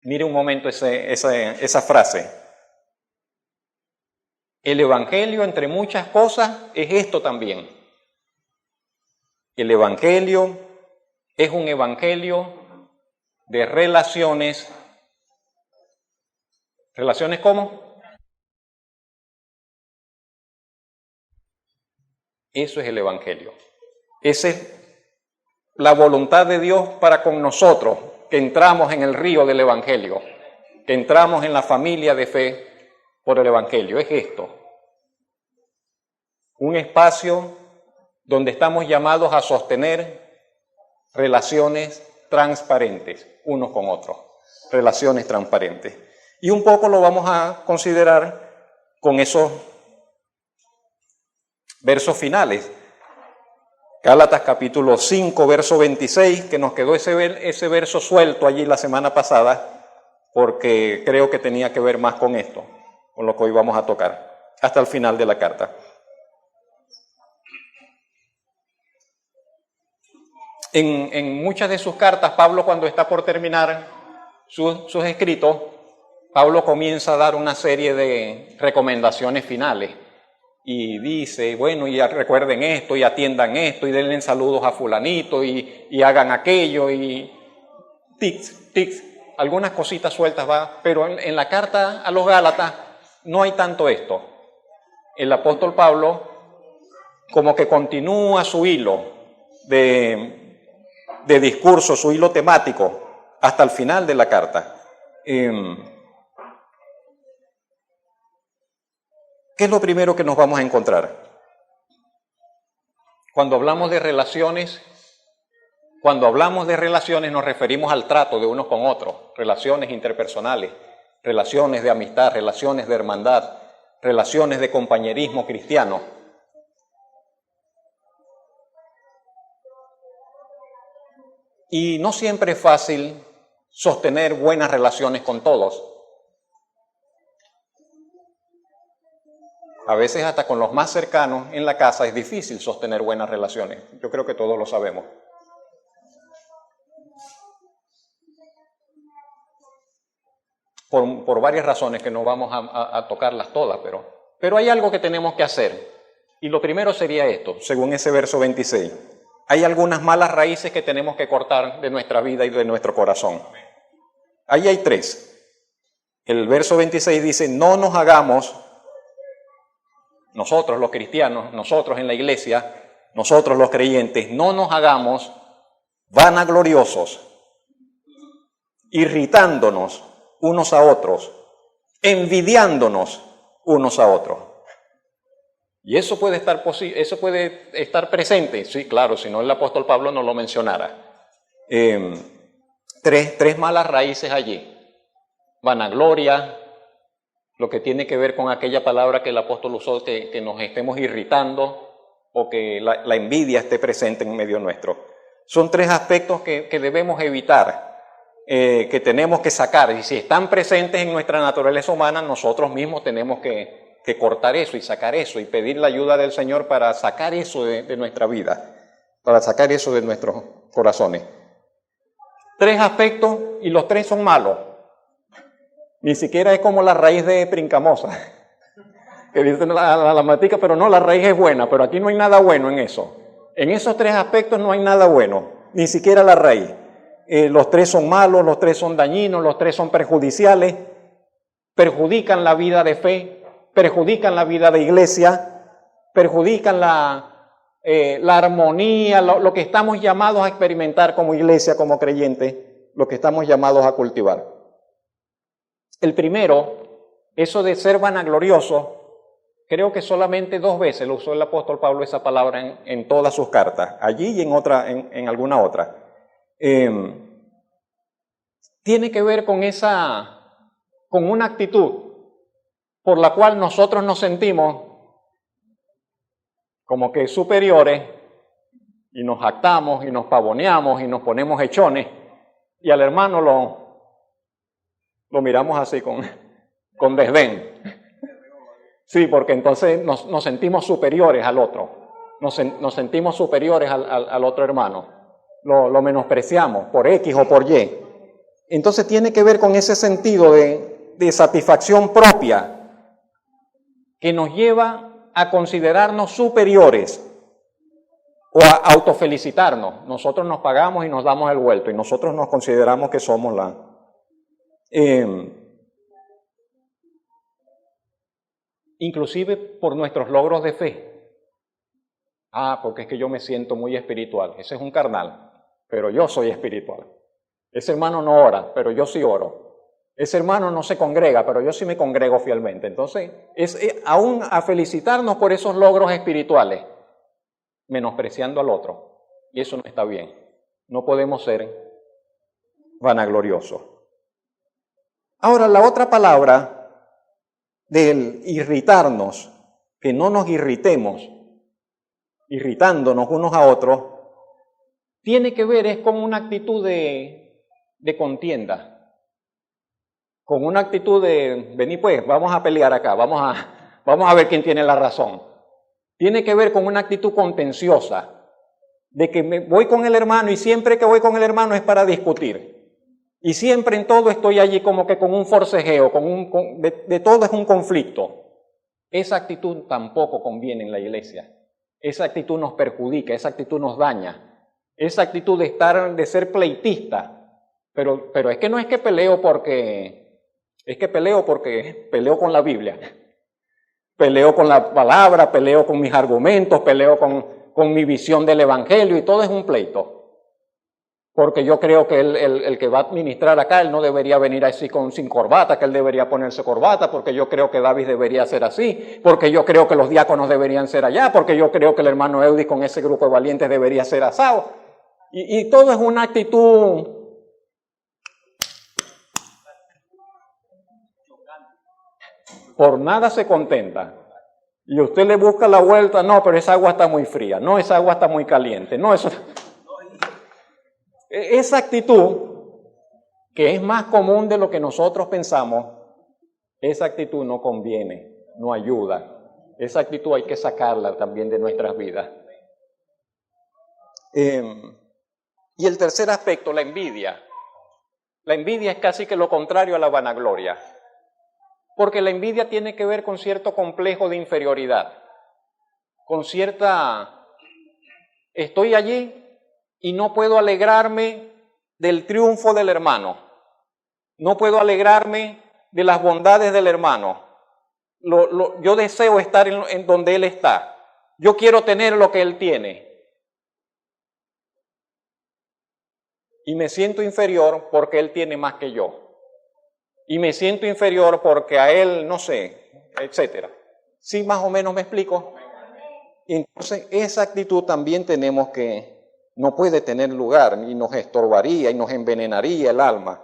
Mire un momento esa frase. El Evangelio, entre muchas cosas, es esto también. El Evangelio es un evangelio de relaciones. ¿Relaciones cómo? Eso es el Evangelio. Esa es la voluntad de Dios para con nosotros, que entramos en el río del Evangelio, que entramos en la familia de fe por el Evangelio. Es esto. Un espacio donde estamos llamados a sostener relaciones transparentes unos con otros. Relaciones transparentes. Y un poco lo vamos a considerar con esos versos finales. Gálatas capítulo 5, verso 26, que nos quedó ese verso suelto allí la semana pasada, porque creo que tenía que ver más con esto, con lo que hoy vamos a tocar, hasta el final de la carta. En muchas de sus cartas, Pablo, cuando está por terminar sus escritos, Pablo comienza a dar una serie de recomendaciones finales. Y dice, bueno, y recuerden esto, y atiendan esto, y denle saludos a fulanito, y hagan aquello, y tics, algunas cositas sueltas va, pero en la carta a los Gálatas no hay tanto esto. El apóstol Pablo como que continúa su hilo de discurso, su hilo temático, hasta el final de la carta. ¿Qué es lo primero que nos vamos a encontrar? Cuando hablamos de relaciones nos referimos al trato de unos con otros, relaciones interpersonales, relaciones de amistad, relaciones de hermandad, relaciones de compañerismo cristiano. Y no siempre es fácil sostener buenas relaciones con todos. A veces hasta con los más cercanos en la casa es difícil sostener buenas relaciones. Yo creo que todos lo sabemos. Por varias razones que no vamos a tocarlas todas, pero hay algo que tenemos que hacer. Y lo primero sería esto, según ese verso 26. Hay algunas malas raíces que tenemos que cortar de nuestra vida y de nuestro corazón. Ahí hay 3. El verso 26 dice, no nos hagamos... Nosotros los cristianos, nosotros en la iglesia, nosotros los creyentes, no nos hagamos vanagloriosos, irritándonos unos a otros, envidiándonos unos a otros. Y eso puede estar presente, sí, claro, si no el apóstol Pablo no lo mencionara. Tres malas raíces allí. Vanagloria, lo que tiene que ver con aquella palabra que el apóstol usó, que nos estemos irritando o que la envidia esté presente en medio nuestro. Son 3 aspectos que debemos evitar, que tenemos que sacar. Y si están presentes en nuestra naturaleza humana, nosotros mismos tenemos que cortar eso y sacar eso y pedir la ayuda del Señor para sacar eso de nuestra vida, para sacar eso de nuestros corazones. 3 aspectos y los 3 son malos. Ni siquiera es como la raíz de Princamosa, que dicen la matica, pero no, la raíz es buena, pero aquí no hay nada bueno en eso. En esos 3 aspectos no hay nada bueno, ni siquiera la raíz. Los 3 son malos, los 3 son dañinos, los 3 son perjudiciales, perjudican la vida de fe, perjudican la vida de iglesia, perjudican la armonía, lo que estamos llamados a experimentar como iglesia, como creyentes, lo que estamos llamados a cultivar. El primero, eso de ser vanaglorioso, creo que solamente 2 veces lo usó el apóstol Pablo esa palabra en todas sus cartas, allí y en alguna otra. Tiene que ver con una actitud por la cual nosotros nos sentimos como que superiores y nos jactamos y nos pavoneamos y nos ponemos hechones y al hermano lo miramos así con desdén. Sí, porque entonces nos sentimos superiores al otro, nos sentimos superiores al otro hermano, lo menospreciamos por X o por Y. Entonces tiene que ver con ese sentido de satisfacción propia que nos lleva a considerarnos superiores o a autofelicitarnos. Nosotros nos pagamos y nos damos el vuelto y nosotros nos consideramos que somos inclusive por nuestros logros de fe. Porque es que yo me siento muy espiritual. Ese es un carnal, pero yo soy espiritual. Ese hermano no ora, pero yo sí oro. Ese hermano no se congrega, pero yo sí me congrego fielmente. Entonces, aún a felicitarnos por esos logros espirituales, menospreciando al otro. Y eso no está bien. No podemos ser vanagloriosos. Ahora, la otra palabra del irritarnos, que no nos irritemos, irritándonos unos a otros, tiene que ver es con una actitud de contienda. Con una actitud de, vení pues, vamos a pelear acá, vamos a ver quién tiene la razón. Tiene que ver con una actitud contenciosa, de que me voy con el hermano y siempre que voy con el hermano es para discutir. Y siempre en todo estoy allí como que con un forcejeo, de todo es un conflicto. Esa actitud tampoco conviene en la iglesia. Esa actitud nos perjudica, esa actitud nos daña. Esa actitud de ser pleitista. Pero es que no es que peleo porque... Es que peleo porque peleo con la Biblia. Peleo con la palabra, peleo con mis argumentos, peleo con mi visión del Evangelio y todo es un pleito. Porque yo creo que el que va a administrar acá, él no debería venir así sin corbata, que él debería ponerse corbata, porque yo creo que David debería ser así, porque yo creo que los diáconos deberían ser allá, porque yo creo que el hermano Eudis con ese grupo de valientes debería ser asado. Y todo es una actitud por nada se contenta. Y usted le busca la vuelta, no, pero esa agua está muy fría, no, esa agua está muy caliente, no, eso... Esa actitud, que es más común de lo que nosotros pensamos, esa actitud no conviene, no ayuda. Esa actitud hay que sacarla también de nuestras vidas. Y el tercer aspecto, la envidia. La envidia es casi que lo contrario a la vanagloria. Porque la envidia tiene que ver con cierto complejo de inferioridad. Con cierta... Estoy allí y no puedo alegrarme del triunfo del hermano. No puedo alegrarme de las bondades del hermano. Yo deseo estar en donde él está. Yo quiero tener lo que él tiene. Y me siento inferior porque él tiene más que yo. Y me siento inferior porque a él, no sé, etcétera. ¿Sí más o menos me explico? Entonces, esa actitud también tenemos que, no puede tener lugar, y nos estorbaría y nos envenenaría el alma.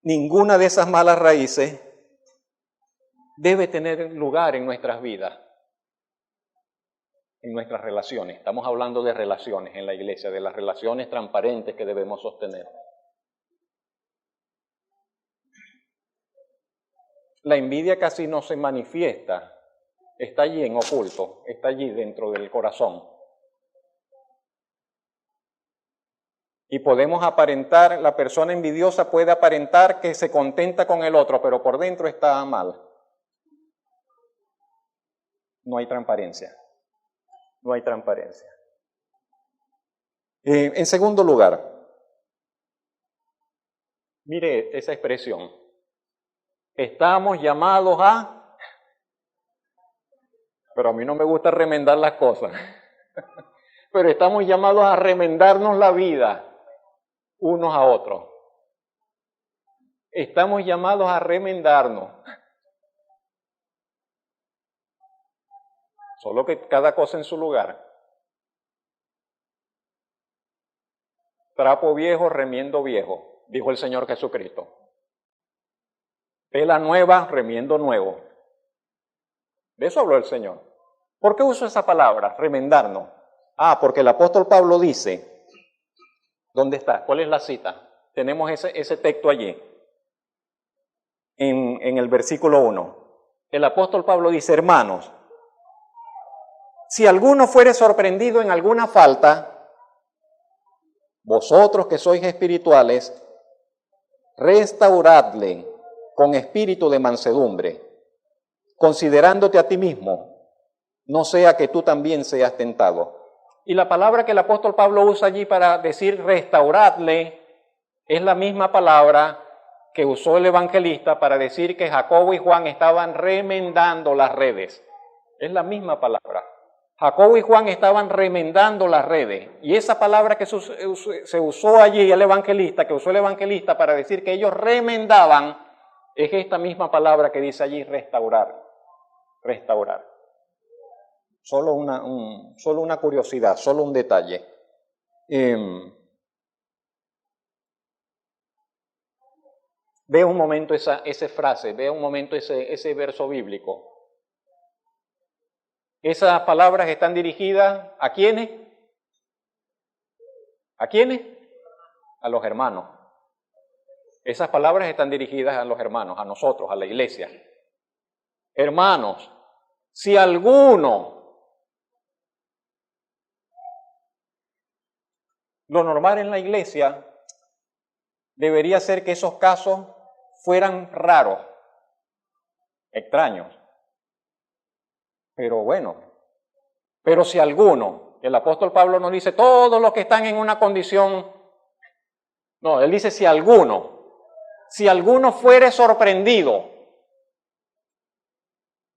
Ninguna de esas malas raíces debe tener lugar en nuestras vidas, en nuestras relaciones. Estamos hablando de relaciones en la iglesia, de las relaciones transparentes que debemos sostener. La envidia casi no se manifiesta, está allí en oculto, está allí dentro del corazón. Y podemos aparentar, la persona envidiosa puede aparentar que se contenta con el otro, pero por dentro está mal. No hay transparencia. No hay transparencia. En segundo lugar, mire esa expresión. Estamos llamados a... Pero a mí no me gusta remendar las cosas. Pero estamos llamados a remendarnos la vida unos a otros. Estamos llamados a remendarnos. Solo que cada cosa en su lugar. Trapo viejo, remiendo viejo, dijo el Señor Jesucristo. Tela nueva, remiendo nuevo. De eso habló el Señor. ¿Por qué uso esa palabra, remendarnos? Porque el apóstol Pablo dice, ¿dónde está? ¿Cuál es la cita? Tenemos ese texto allí, en el versículo 1. El apóstol Pablo dice, hermanos, si alguno fuere sorprendido en alguna falta, vosotros que sois espirituales, restauradle con espíritu de mansedumbre, considerándote a ti mismo, no sea que tú también seas tentado. Y la palabra que el apóstol Pablo usa allí para decir restauradle es la misma palabra que usó el evangelista para decir que Jacobo y Juan estaban remendando las redes. Es la misma palabra. Jacobo y Juan estaban remendando las redes. Y esa palabra que se usó allí, el evangelista, que usó el evangelista para decir que ellos remendaban, es esta misma palabra que dice allí restaurar. Restaurar. Solo una curiosidad, solo un detalle. Ve un momento esa frase, ve un momento ese verso bíblico. Esas palabras están dirigidas ¿a quiénes? ¿A quiénes? A los hermanos. Esas palabras están dirigidas a los hermanos, a nosotros, a la iglesia. Hermanos, si alguno, lo normal en la iglesia debería ser que esos casos fueran raros, extraños. Pero bueno, pero si alguno, el apóstol Pablo nos dice todos los que están en una condición, no, él dice si alguno fuere sorprendido,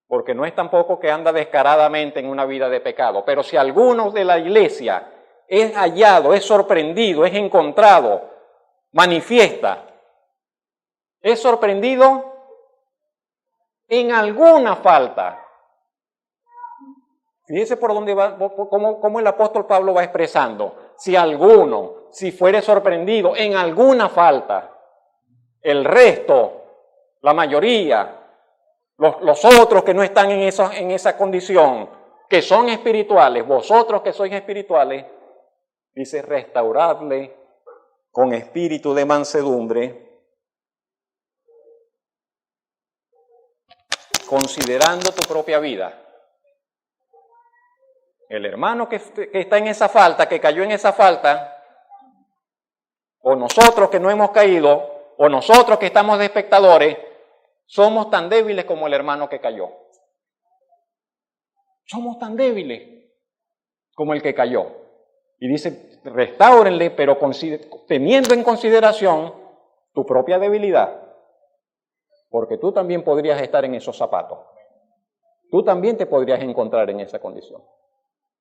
porque no es tampoco que anda descaradamente en una vida de pecado, pero si alguno de la iglesia es hallado, es sorprendido, es encontrado, manifiesta, es sorprendido en alguna falta. Fíjense por dónde va, cómo el apóstol Pablo va expresando. Si fuere sorprendido en alguna falta, el resto, la mayoría, los otros que no están en esa condición, que son espirituales, vosotros que sois espirituales, dice restauradle con espíritu de mansedumbre, considerando tu propia vida. El hermano que está en esa falta, que cayó en esa falta, o nosotros que no hemos caído, o nosotros que estamos de espectadores, somos tan débiles como el hermano que cayó. Somos tan débiles como el que cayó. Y dice, restáurenle, pero teniendo en consideración tu propia debilidad, porque tú también podrías estar en esos zapatos. Tú también te podrías encontrar en esa condición.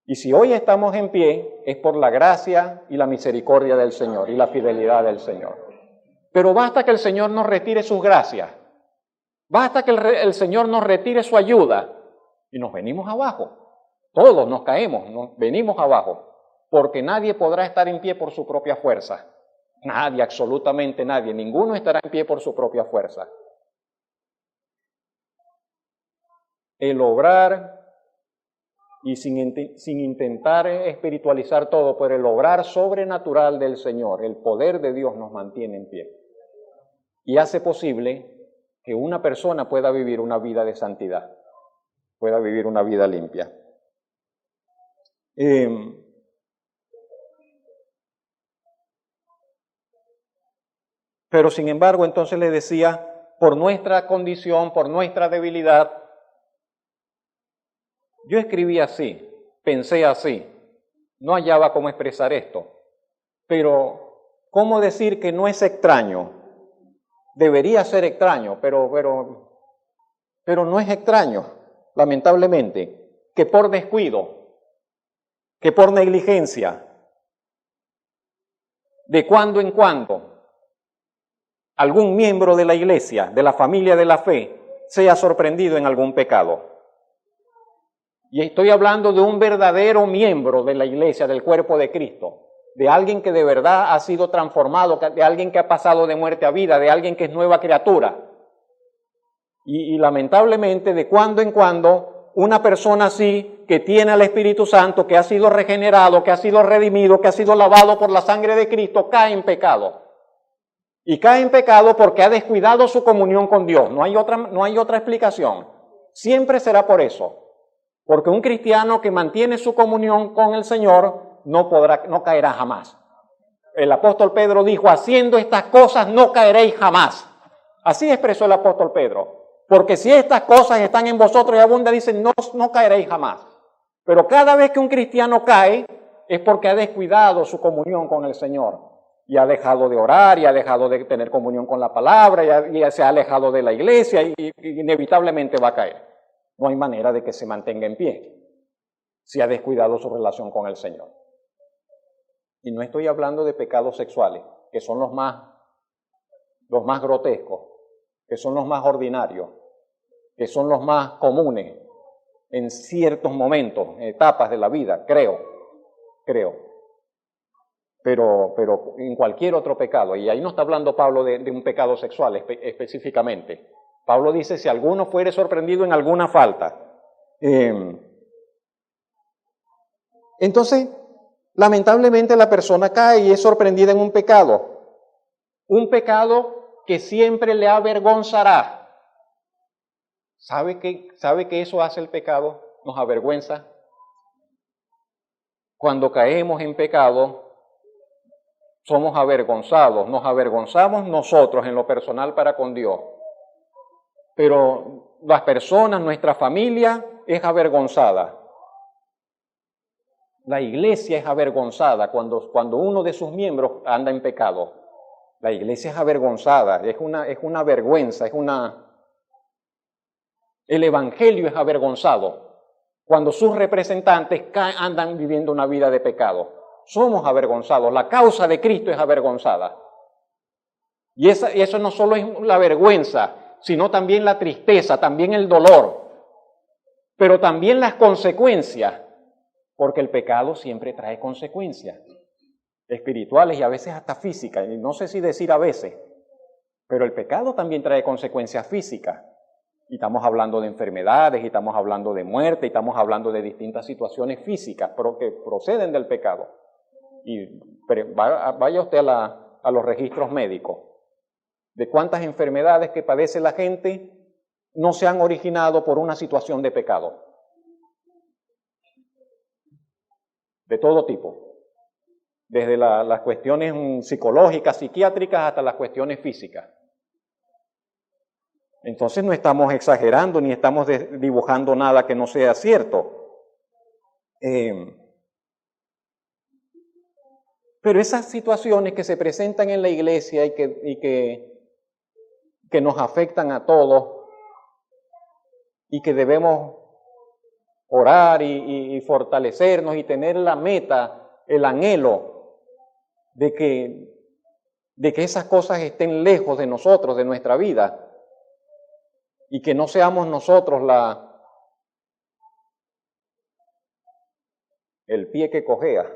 Y si hoy estamos en pie, es por la gracia y la misericordia del Señor y la fidelidad del Señor. Pero basta que el Señor nos retire sus gracias, basta que el Señor nos retire su ayuda y nos venimos abajo. Todos nos caemos, nos venimos abajo, porque nadie podrá estar en pie por su propia fuerza. Nadie, absolutamente nadie, ninguno estará en pie por su propia fuerza. El obrar, y sin intentar espiritualizar todo, pero el obrar sobrenatural del Señor, el poder de Dios nos mantiene en pie. Y hace posible que una persona pueda vivir una vida de santidad, pueda vivir una vida limpia. Pero sin embargo, entonces le decía, por nuestra condición, por nuestra debilidad, yo escribí así, pensé así, no hallaba cómo expresar esto, pero ¿cómo decir que no es extraño? Debería ser extraño, pero no es extraño, lamentablemente, que por descuido, que por negligencia, de cuando en cuando, algún miembro de la iglesia, de la familia de la fe, sea sorprendido en algún pecado. Y estoy hablando de un verdadero miembro de la iglesia, del cuerpo de Cristo, de alguien que de verdad ha sido transformado, de alguien que ha pasado de muerte a vida, de alguien que es nueva criatura. Y lamentablemente, de cuando en cuando, una persona así, que tiene al Espíritu Santo, que ha sido regenerado, que ha sido redimido, que ha sido lavado por la sangre de Cristo, cae en pecado. Y cae en pecado porque ha descuidado su comunión con Dios. No hay otra explicación. Siempre será por eso. Porque un cristiano que mantiene su comunión con el Señor no caerá jamás. El apóstol Pedro dijo, haciendo estas cosas no caeréis jamás. Así expresó el apóstol Pedro. Porque si estas cosas están en vosotros y abundan, dice, no caeréis jamás. Pero cada vez que un cristiano cae, es porque ha descuidado su comunión con el Señor. Y ha dejado de orar, y ha dejado de tener comunión con la palabra, y se ha alejado de la iglesia, y inevitablemente va a caer. No hay manera de que se mantenga en pie si ha descuidado su relación con el Señor. Y no estoy hablando de pecados sexuales, que son los más grotescos, que son los más ordinarios, que son los más comunes en ciertos momentos, etapas de la vida, creo. Pero en cualquier otro pecado, y ahí no está hablando Pablo de un pecado sexual específicamente. Pablo dice, si alguno fuere sorprendido en alguna falta. Entonces, lamentablemente la persona cae y es sorprendida en un pecado que siempre le avergonzará. ¿Sabe que eso hace el pecado? Nos avergüenza. Cuando caemos en pecado, somos avergonzados. Nos avergonzamos nosotros en lo personal para con Dios. Pero las personas, nuestra familia es avergonzada. La iglesia es avergonzada cuando uno de sus miembros anda en pecado. La iglesia es avergonzada, es una vergüenza, el evangelio es avergonzado cuando sus representantes andan viviendo una vida de pecado. Somos avergonzados, la causa de Cristo es avergonzada. Y eso no solo es la vergüenza, sino también la tristeza, también el dolor, pero también las consecuencias, porque el pecado siempre trae consecuencias espirituales y a veces hasta físicas, y no sé si decir a veces, pero el pecado también trae consecuencias físicas. Y estamos hablando de enfermedades, y estamos hablando de muerte, y estamos hablando de distintas situaciones físicas que proceden del pecado. Y vaya usted a los registros médicos, de cuántas enfermedades que padece la gente no se han originado por una situación de pecado. De todo tipo. Desde las cuestiones psicológicas, psiquiátricas, hasta las cuestiones físicas. Entonces no estamos exagerando ni estamos dibujando nada que no sea cierto. Pero esas situaciones que se presentan en la iglesia y que nos afectan a todos y que debemos orar y fortalecernos y tener la meta, el anhelo de que esas cosas estén lejos de nosotros, de nuestra vida. Y que no seamos nosotros el pie que cojea,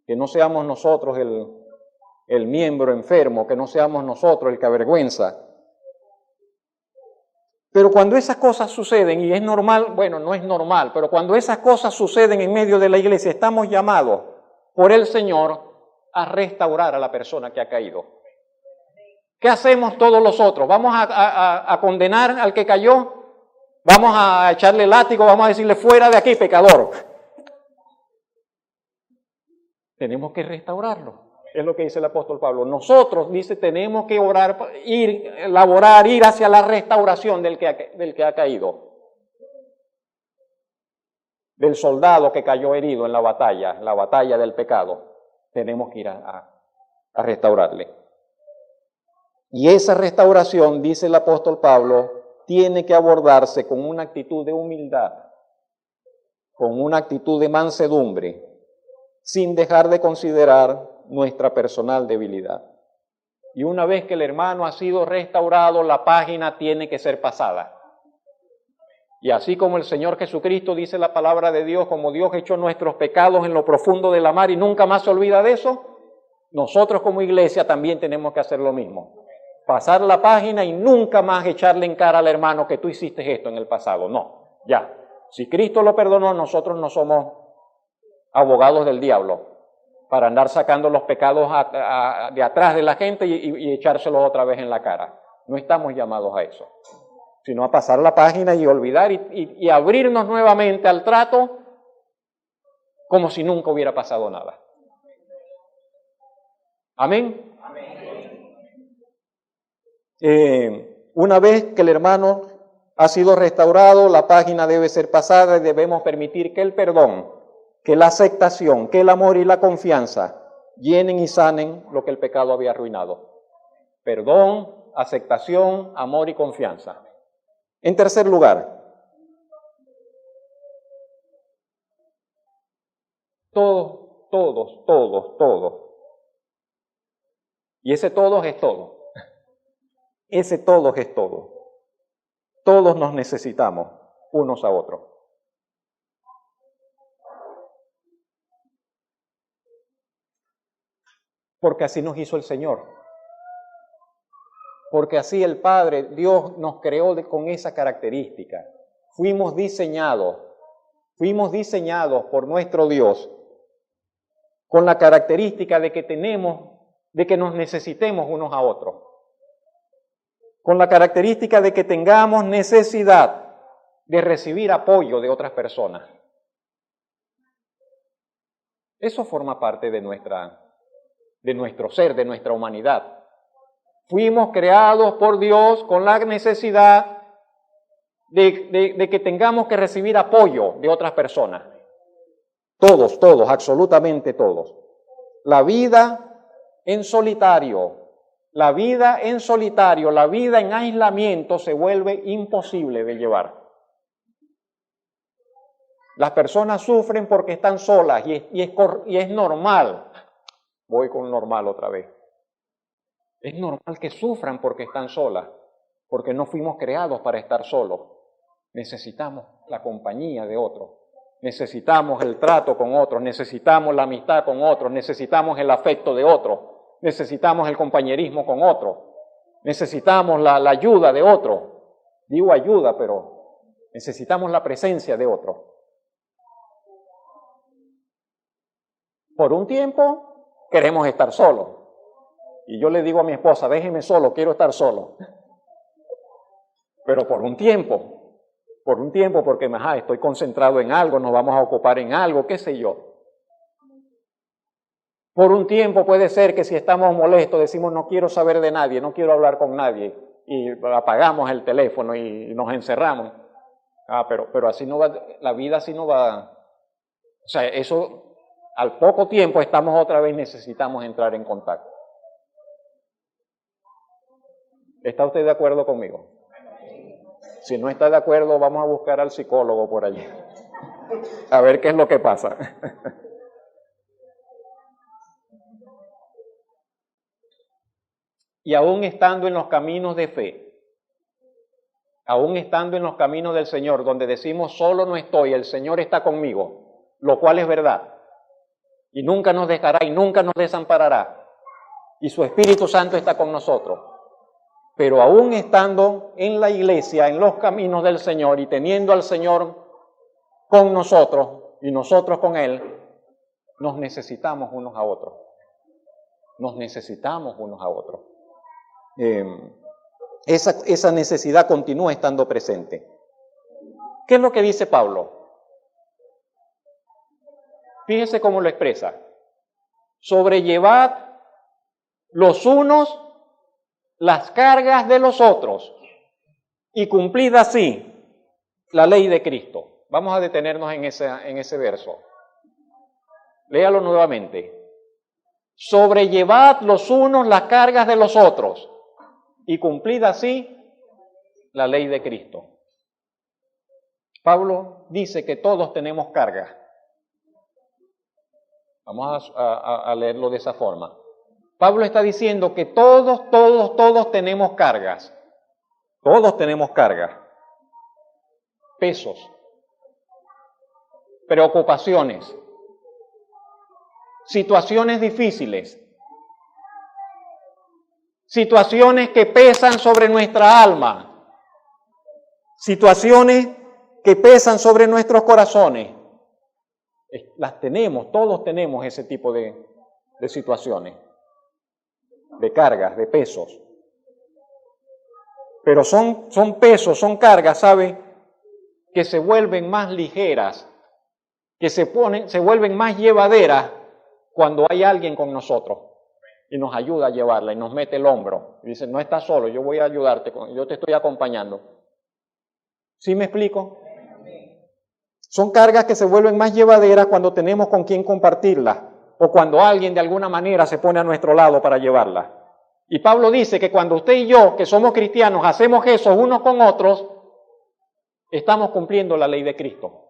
que no seamos nosotros el miembro enfermo, que no seamos nosotros el que avergüenza. Pero cuando esas cosas suceden, y es normal, bueno, no es normal, pero cuando esas cosas suceden en medio de la iglesia, estamos llamados por el Señor a restaurar a la persona que ha caído. ¿Qué hacemos todos los otros? ¿Vamos a condenar al que cayó? ¿Vamos a echarle látigo? ¿Vamos a decirle fuera de aquí, pecador? Tenemos que restaurarlo. Es lo que dice el apóstol Pablo. Nosotros, dice, tenemos que orar, ir hacia la restauración del que ha caído. Del soldado que cayó herido en la batalla del pecado. Tenemos que ir a restaurarle. Y esa restauración, dice el apóstol Pablo, tiene que abordarse con una actitud de humildad, con una actitud de mansedumbre, sin dejar de considerar nuestra personal debilidad. Y una vez que el hermano ha sido restaurado, la página tiene que ser pasada. Y así como el Señor Jesucristo dice la palabra de Dios, como Dios echó nuestros pecados en lo profundo de la mar y nunca más se olvida de eso, nosotros como iglesia también tenemos que hacer lo mismo. Pasar la página y nunca más echarle en cara al hermano que tú hiciste esto en el pasado. No, ya. Si Cristo lo perdonó, nosotros no somos abogados del diablo para andar sacando los pecados de atrás de la gente y echárselos otra vez en la cara. No estamos llamados a eso, sino a pasar la página y olvidar y abrirnos nuevamente al trato como si nunca hubiera pasado nada. Amén. Una vez que el hermano ha sido restaurado, la página debe ser pasada y debemos permitir que el perdón, que la aceptación, que el amor y la confianza llenen y sanen lo que el pecado había arruinado. Perdón, aceptación, amor y confianza. En tercer lugar, todos. Y ese todos es todo. Ese todos es todo. Todos nos necesitamos unos a otros. Porque así nos hizo el Señor. Porque así el Padre, Dios nos creó con esa característica. Fuimos diseñados por nuestro Dios con la característica de que nos necesitemos unos a otros. Con la característica de que tengamos necesidad de recibir apoyo de otras personas. Eso forma parte de nuestro ser, de nuestra humanidad. Fuimos creados por Dios con la necesidad de que tengamos que recibir apoyo de otras personas. Todos, absolutamente todos. La vida en solitario, la vida en aislamiento se vuelve imposible de llevar. Las personas sufren porque están solas y es normal. Voy con normal otra vez. Es normal que sufran porque están solas, porque no fuimos creados para estar solos. Necesitamos la compañía de otros, necesitamos el trato con otros, necesitamos la amistad con otros, necesitamos el afecto de otros, necesitamos el compañerismo con otros, necesitamos la ayuda de otros. Digo ayuda, pero necesitamos la presencia de otros. Por un tiempo queremos estar solos. Y yo le digo a mi esposa, déjeme solo, quiero estar solo. Pero por un tiempo, porque estoy concentrado en algo, nos vamos a ocupar en algo, qué sé yo. Por un tiempo puede ser que si estamos molestos decimos no quiero saber de nadie, no quiero hablar con nadie y apagamos el teléfono y nos encerramos. Pero así no va, la vida así no va. O sea, eso al poco tiempo estamos otra vez, necesitamos entrar en contacto. ¿Está usted de acuerdo conmigo? Si no está de acuerdo, vamos a buscar al psicólogo por allí. A ver qué es lo que pasa. Y aún estando en los caminos de fe, aún estando en los caminos del Señor, donde decimos solo no estoy, el Señor está conmigo, lo cual es verdad. Y nunca nos dejará y nunca nos desamparará. Y su Espíritu Santo está con nosotros. Pero aún estando en la iglesia, en los caminos del Señor y teniendo al Señor con nosotros y nosotros con Él, nos necesitamos unos a otros. Nos necesitamos unos a otros. Esa necesidad continúa estando presente. ¿Qué es lo que dice Pablo? Fíjese cómo lo expresa. Sobrellevad los unos las cargas de los otros y cumplid así la ley de Cristo. Vamos a detenernos en ese verso. Léalo nuevamente. Sobrellevad los unos las cargas de los otros y cumplid así la ley de Cristo. Pablo dice que todos tenemos cargas. Vamos a leerlo de esa forma. Pablo está diciendo que todos tenemos cargas. Todos tenemos cargas. Pesos. Preocupaciones. Situaciones difíciles. Situaciones que pesan sobre nuestra alma. Situaciones que pesan sobre nuestros corazones. Las tenemos, todos tenemos ese tipo de situaciones. De cargas, de pesos. Pero son pesos, son cargas, ¿sabe? Que se vuelven más ligeras, que se vuelven más llevaderas cuando hay alguien con nosotros. y nos ayuda a llevarla y nos mete el hombro. Y dice, no estás solo, yo voy a ayudarte, yo te estoy acompañando. ¿Sí me explico? Son cargas que se vuelven más llevaderas cuando tenemos con quién compartirlas o cuando alguien de alguna manera se pone a nuestro lado para llevarlas. Y Pablo dice que cuando usted y yo, que somos cristianos, hacemos eso unos con otros, estamos cumpliendo la ley de Cristo.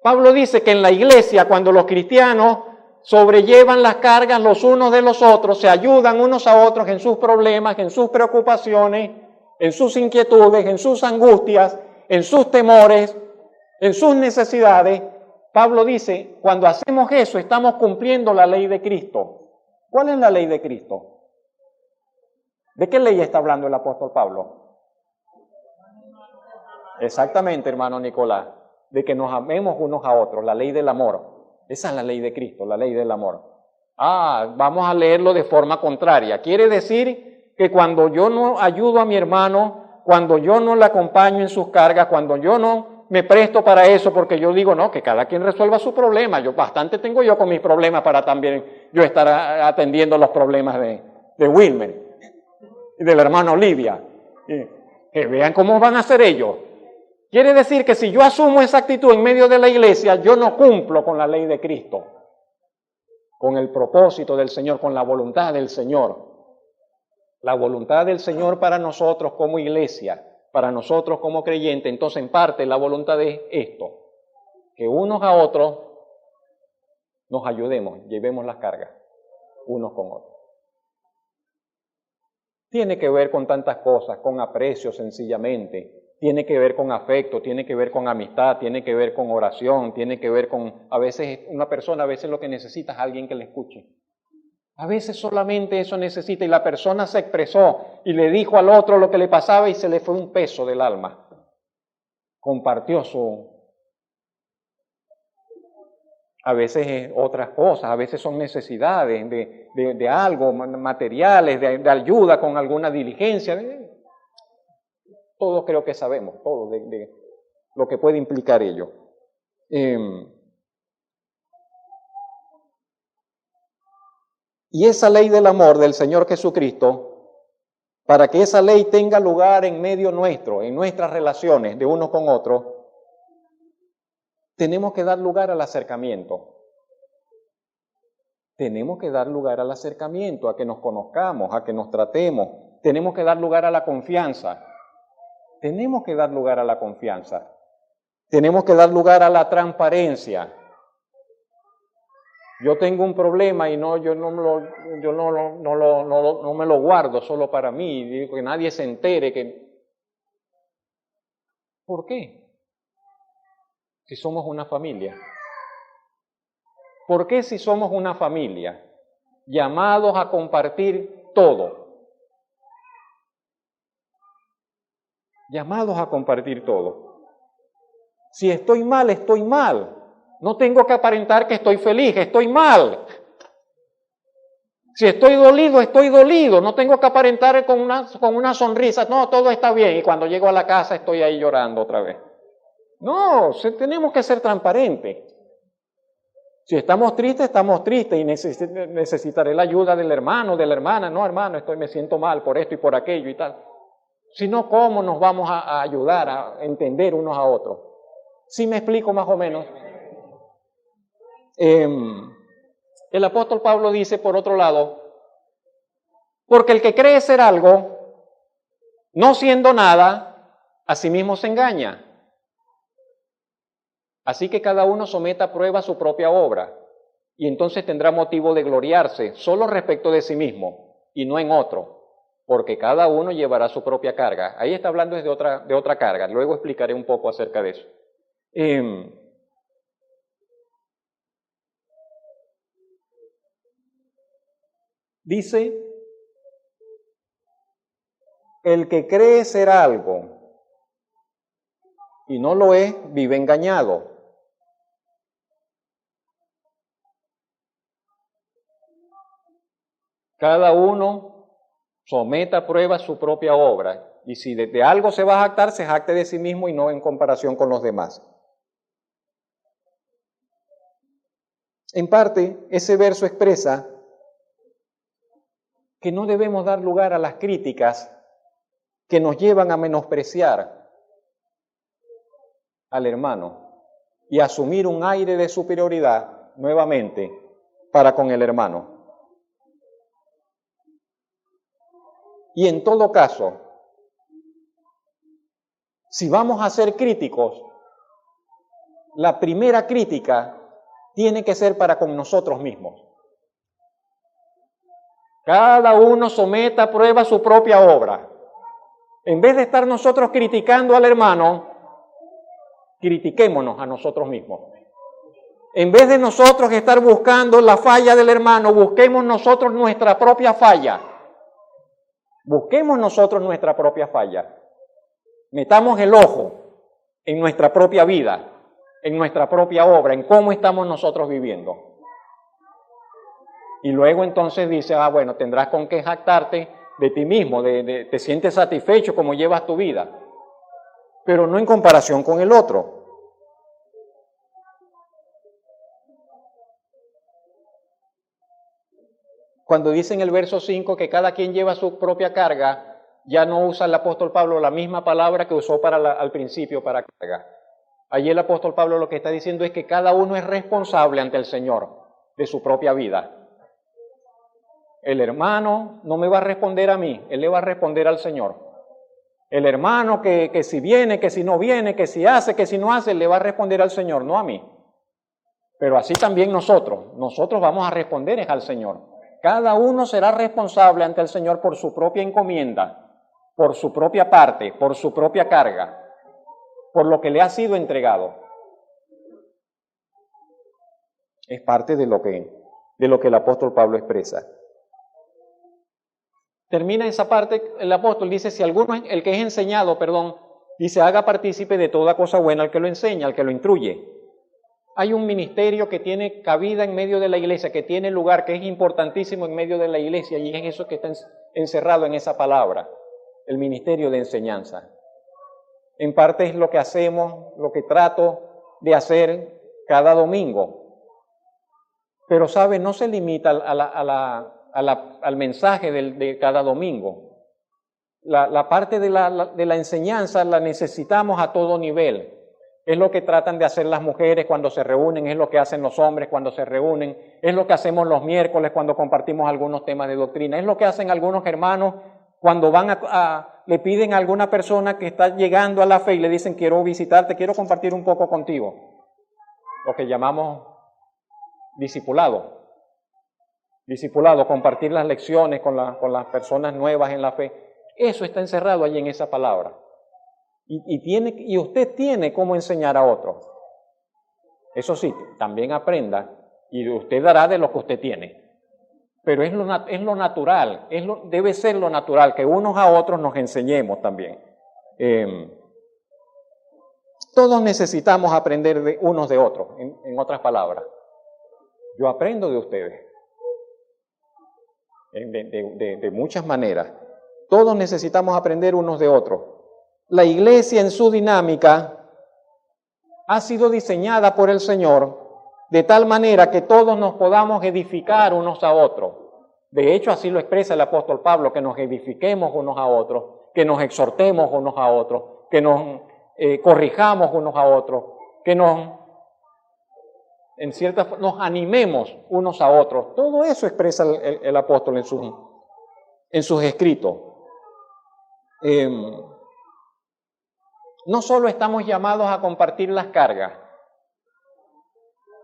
Pablo dice que en la iglesia, cuando los cristianos sobrellevan las cargas los unos de los otros, se ayudan unos a otros en sus problemas, en sus preocupaciones, en sus inquietudes, en sus angustias, en sus temores, en sus necesidades, Pablo dice, cuando hacemos eso estamos cumpliendo la ley de Cristo. ¿Cuál es la ley de Cristo? ¿De qué ley está hablando el apóstol Pablo? Exactamente, hermano Nicolás, de que nos amemos unos a otros, la ley del amor. Esa es la ley de Cristo, la ley del amor. Vamos a leerlo de forma contraria. Quiere decir que cuando yo no ayudo a mi hermano, cuando yo no le acompaño en sus cargas, cuando yo no me presto para eso, porque yo digo, no, que cada quien resuelva su problema. Bastante tengo yo con mis problemas para también yo estar atendiendo los problemas de Wilmer y del hermano Olivia. Que vean cómo van a hacer ellos. Quiere decir que si yo asumo esa actitud en medio de la iglesia, yo no cumplo con la ley de Cristo, con el propósito del Señor, con la voluntad del Señor. La voluntad del Señor para nosotros como iglesia, para nosotros como creyentes. Entonces, en parte, la voluntad es esto, que unos a otros nos ayudemos, llevemos las cargas, unos con otros. Tiene que ver con tantas cosas, con aprecio sencillamente, tiene que ver con afecto, tiene que ver con amistad, tiene que ver con oración, tiene que ver con, a veces una persona, a veces lo que necesita es alguien que le escuche. A veces solamente eso necesita y la persona se expresó y le dijo al otro lo que le pasaba y se le fue un peso del alma. Compartió a veces otras cosas, a veces son necesidades de algo, materiales, de ayuda con alguna diligencia. Todos creo que sabemos, todo de lo que puede implicar ello. Y esa ley del amor del Señor Jesucristo, para que esa ley tenga lugar en medio nuestro, en nuestras relaciones de unos con otros, tenemos que dar lugar al acercamiento. Tenemos que dar lugar al acercamiento, a que nos conozcamos, a que nos tratemos. Tenemos que dar lugar a la confianza. Tenemos que dar lugar a la confianza. Tenemos que dar lugar a la transparencia. Yo tengo un problema y yo no me lo guardo solo para mí, digo que nadie se entere que... ¿Por qué? Si somos una familia. ¿Por qué si somos una familia llamados a compartir todo? Llamados a compartir todo. Si estoy mal, estoy mal. No tengo que aparentar que estoy feliz, estoy mal. Si estoy dolido. No tengo que aparentar con una sonrisa. No, todo está bien. Y cuando llego a la casa estoy ahí llorando otra vez. No, tenemos que ser transparentes. Si estamos tristes y necesitaré la ayuda del hermano, de la hermana. No, hermano, me siento mal por esto y por aquello y tal. Si no, ¿cómo nos vamos a ayudar a entender unos a otros? ¿Sí me explico más o menos? El apóstol Pablo dice, por otro lado, porque el que cree ser algo, no siendo nada, a sí mismo se engaña. Así que cada uno someta a prueba su propia obra, y entonces tendrá motivo de gloriarse solo respecto de sí mismo, y no en otro, porque cada uno llevará su propia carga. Ahí está hablando de otra carga, luego explicaré un poco acerca de eso. Dice, el que cree ser algo y no lo es, vive engañado. Cada uno someta a prueba su propia obra, y si de algo se va a jactar, se jacte de sí mismo y no en comparación con los demás. En parte, ese verso expresa que no debemos dar lugar a las críticas que nos llevan a menospreciar al hermano y asumir un aire de superioridad nuevamente para con el hermano. Y en todo caso, si vamos a ser críticos, la primera crítica tiene que ser para con nosotros mismos. Cada uno someta a prueba su propia obra. En vez de estar nosotros criticando al hermano, critiquémonos a nosotros mismos. En vez de nosotros estar buscando la falla del hermano, busquemos nosotros nuestra propia falla. Busquemos nosotros nuestra propia falla. Metamos el ojo en nuestra propia vida, en nuestra propia obra, en cómo estamos nosotros viviendo. Y luego entonces dice, bueno, tendrás con qué jactarte de ti mismo, te sientes satisfecho como llevas tu vida, pero no en comparación con el otro. Cuando dice en el verso 5 que cada quien lleva su propia carga, ya no usa el apóstol Pablo la misma palabra que usó al principio para carga. Allí el apóstol Pablo lo que está diciendo es que cada uno es responsable ante el Señor de su propia vida. El hermano no me va a responder a mí, él le va a responder al Señor. El hermano que si viene, que si no viene, que si hace, que si no hace, le va a responder al Señor, no a mí. Pero así también nosotros vamos a responder al Señor. Cada uno será responsable ante el Señor por su propia encomienda, por su propia parte, por su propia carga, por lo que le ha sido entregado. Es parte de lo que el apóstol Pablo expresa. Termina esa parte, el apóstol dice, si alguno, el que es enseñado, dice, haga partícipe de toda cosa buena al que lo enseña, al que lo instruye. Hay un ministerio que tiene cabida en medio de la iglesia, que tiene lugar, que es importantísimo en medio de la iglesia, y es eso que está encerrado en esa palabra, el ministerio de enseñanza. En parte es lo que hacemos, lo que trato de hacer cada domingo. Pero, ¿sabe? No se limita al mensaje de cada domingo. La parte de la enseñanza la necesitamos a todo nivel. Es lo que tratan de hacer las mujeres cuando se reúnen, es lo que hacen los hombres cuando se reúnen, es lo que hacemos los miércoles cuando compartimos algunos temas de doctrina, es lo que hacen algunos hermanos cuando van le piden a alguna persona que está llegando a la fe y le dicen, quiero visitarte, quiero compartir un poco contigo. Lo que llamamos discipulado. Discipulado, compartir las lecciones con las personas nuevas en la fe. Eso está encerrado allí en esa palabra. Y usted tiene cómo enseñar a otros. Eso sí, también aprenda y usted dará de lo que usted tiene. Pero es lo natural, debe ser lo natural, que unos a otros nos enseñemos también. Todos necesitamos aprender de unos de otros, en otras palabras. Yo aprendo de ustedes, de muchas maneras. Todos necesitamos aprender unos de otros. La iglesia en su dinámica ha sido diseñada por el Señor de tal manera que todos nos podamos edificar unos a otros. De hecho, así lo expresa el apóstol Pablo, que nos edifiquemos unos a otros, que nos exhortemos unos a otros, que nos corrijamos unos a otros, que nos animemos unos a otros. Todo eso expresa el apóstol en sus escritos. No solo estamos llamados a compartir las cargas,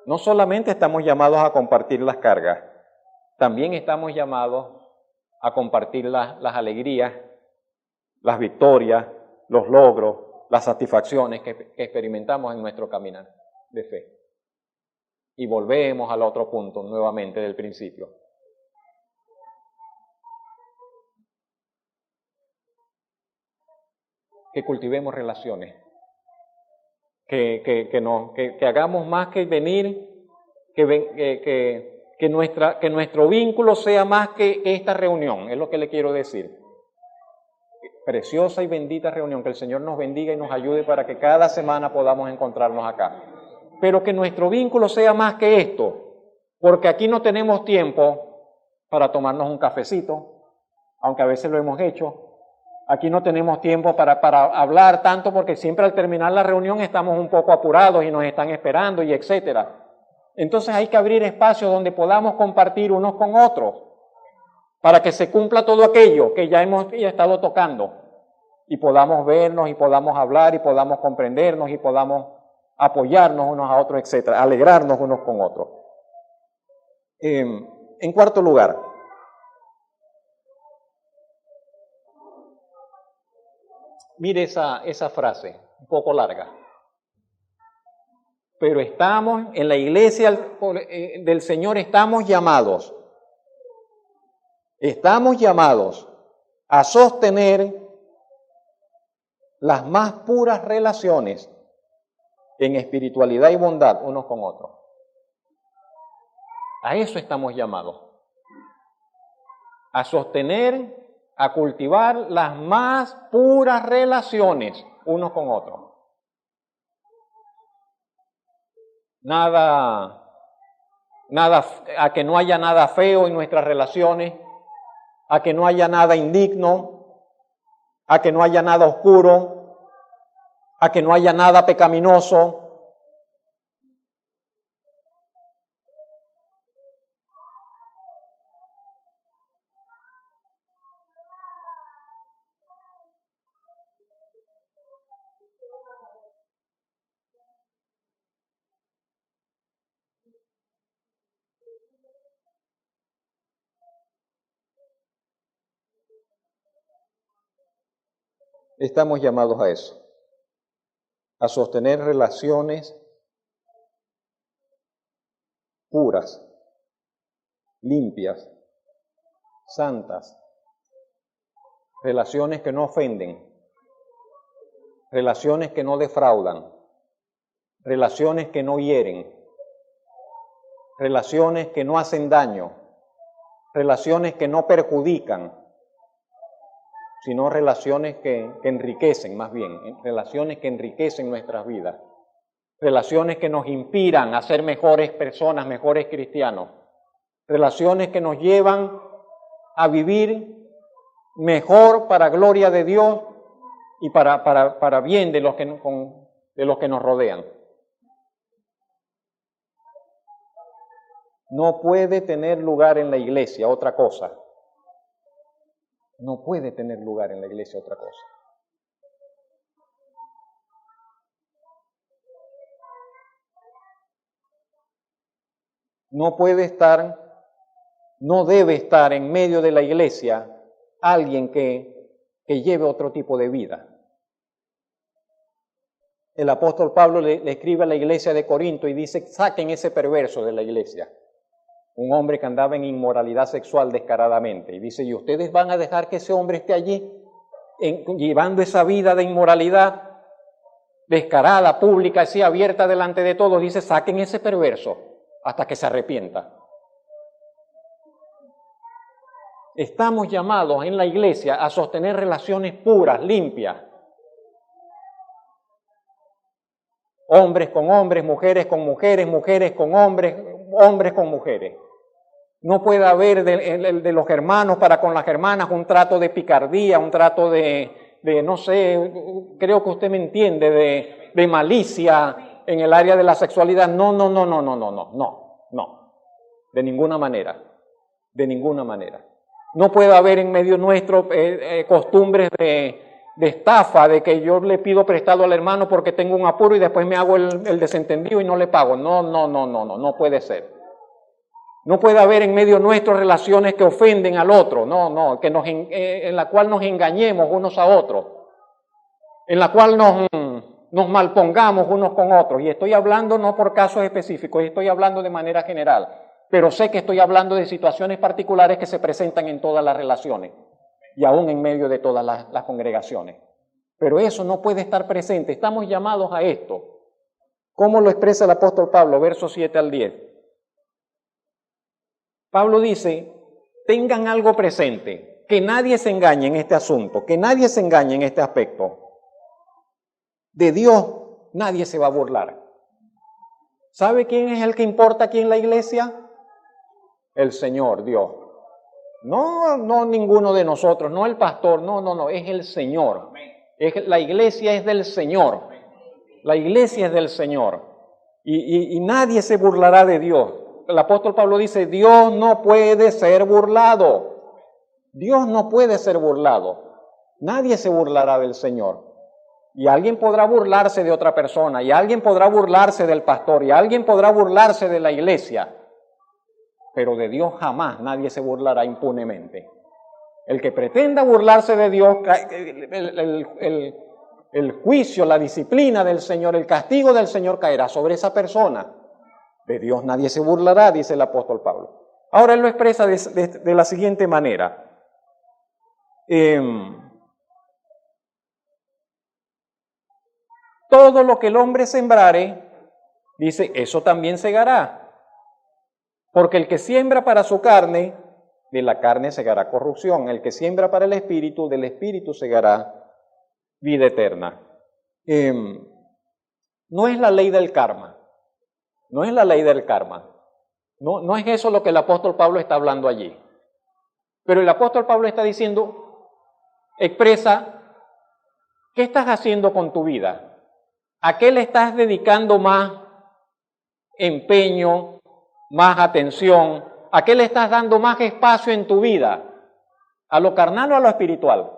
no solamente estamos llamados a compartir las cargas, también estamos llamados a compartir las alegrías, las victorias, los logros, las satisfacciones que experimentamos en nuestro caminar de fe. Y volvemos al otro punto nuevamente del principio. Que cultivemos relaciones, que hagamos más que venir, que nuestro vínculo sea más que esta reunión, es lo que le quiero decir. Preciosa y bendita reunión, que el Señor nos bendiga y nos ayude para que cada semana podamos encontrarnos acá. Pero que nuestro vínculo sea más que esto, porque aquí no tenemos tiempo para tomarnos un cafecito, aunque a veces lo hemos hecho. Aquí no tenemos tiempo para hablar tanto porque siempre al terminar la reunión estamos un poco apurados y nos están esperando y etcétera. Entonces hay que abrir espacios donde podamos compartir unos con otros para que se cumpla todo aquello que ya hemos estado tocando y podamos vernos y podamos hablar y podamos comprendernos y podamos apoyarnos unos a otros, etcétera, alegrarnos unos con otros. En cuarto lugar, mire esa frase, un poco larga. Pero estamos en la iglesia del Señor, estamos llamados a sostener las más puras relaciones en espiritualidad y bondad unos con otros. A eso estamos llamados. A sostener, a cultivar las más puras relaciones unos con otros. Nada, a que no haya nada feo en nuestras relaciones, a que no haya nada indigno, a que no haya nada oscuro, a que no haya nada pecaminoso. Estamos llamados a eso, a sostener relaciones puras, limpias, santas, relaciones que no ofenden, relaciones que no defraudan, relaciones que no hieren, relaciones que no hacen daño, relaciones que no perjudican, sino relaciones que enriquecen, más bien, relaciones que enriquecen nuestras vidas, relaciones que nos inspiran a ser mejores personas, mejores cristianos, relaciones que nos llevan a vivir mejor para gloria de Dios y para bien de los que nos rodean. No puede tener lugar en la iglesia otra cosa. No puede tener lugar en la iglesia otra cosa. No puede estar, no debe estar en medio de la iglesia alguien que lleve otro tipo de vida. El apóstol Pablo le escribe a la iglesia de Corinto y dice, saquen ese perverso de la iglesia. Un hombre que andaba en inmoralidad sexual descaradamente. Y dice, ¿y ustedes van a dejar que ese hombre esté allí llevando esa vida de inmoralidad descarada, pública, así abierta delante de todos? Dice, saquen ese perverso hasta que se arrepienta. Estamos llamados en la iglesia a sostener relaciones puras, limpias. Hombres con hombres, mujeres con mujeres, mujeres con hombres, hombres con mujeres. No puede haber de los hermanos para con las hermanas un trato de picardía, un trato de no sé, creo que usted me entiende, de malicia en el área de la sexualidad. No. De ninguna manera. No puede haber en medio nuestro costumbres de estafa, de que yo le pido prestado al hermano porque tengo un apuro y después me hago el desentendido y no le pago. No puede ser. No puede haber en medio nuestro relaciones que ofenden al otro, en la cual nos engañemos unos a otros, en la cual nos malpongamos unos con otros. Y estoy hablando no por casos específicos, estoy hablando de manera general, pero sé que estoy hablando de situaciones particulares que se presentan en todas las relaciones y aún en medio de todas las congregaciones. Pero eso no puede estar presente, estamos llamados a esto. ¿Cómo lo expresa el apóstol Pablo? Versos 7 al 10. Pablo dice, tengan algo presente, que nadie se engañe en este asunto, que nadie se engañe en este aspecto. De Dios nadie se va a burlar. ¿Sabe quién es el que importa aquí en la iglesia? El Señor, Dios. No ninguno de nosotros, no el pastor, no, es el Señor. La iglesia es del Señor. La iglesia es del Señor. Y nadie se burlará de Dios. El apóstol Pablo dice, Dios no puede ser burlado. Dios no puede ser burlado. Nadie se burlará del Señor. Y alguien podrá burlarse de otra persona, y alguien podrá burlarse del pastor, y alguien podrá burlarse de la iglesia. Pero de Dios jamás nadie se burlará impunemente. El que pretenda burlarse de Dios, el juicio, la disciplina del Señor, el castigo del Señor caerá sobre esa persona. De Dios nadie se burlará, dice el apóstol Pablo. Ahora él lo expresa de la siguiente manera. Todo lo que el hombre sembrare, dice, eso también segará. Porque el que siembra para su carne, de la carne segará corrupción. El que siembra para el espíritu, del espíritu segará vida eterna. No es la ley del karma. No es la ley del karma. No es eso lo que el apóstol Pablo está hablando allí. Pero el apóstol Pablo está diciendo, expresa, ¿qué estás haciendo con tu vida? ¿A qué le estás dedicando más empeño, más atención? ¿A qué le estás dando más espacio en tu vida? ¿A lo carnal o a lo espiritual?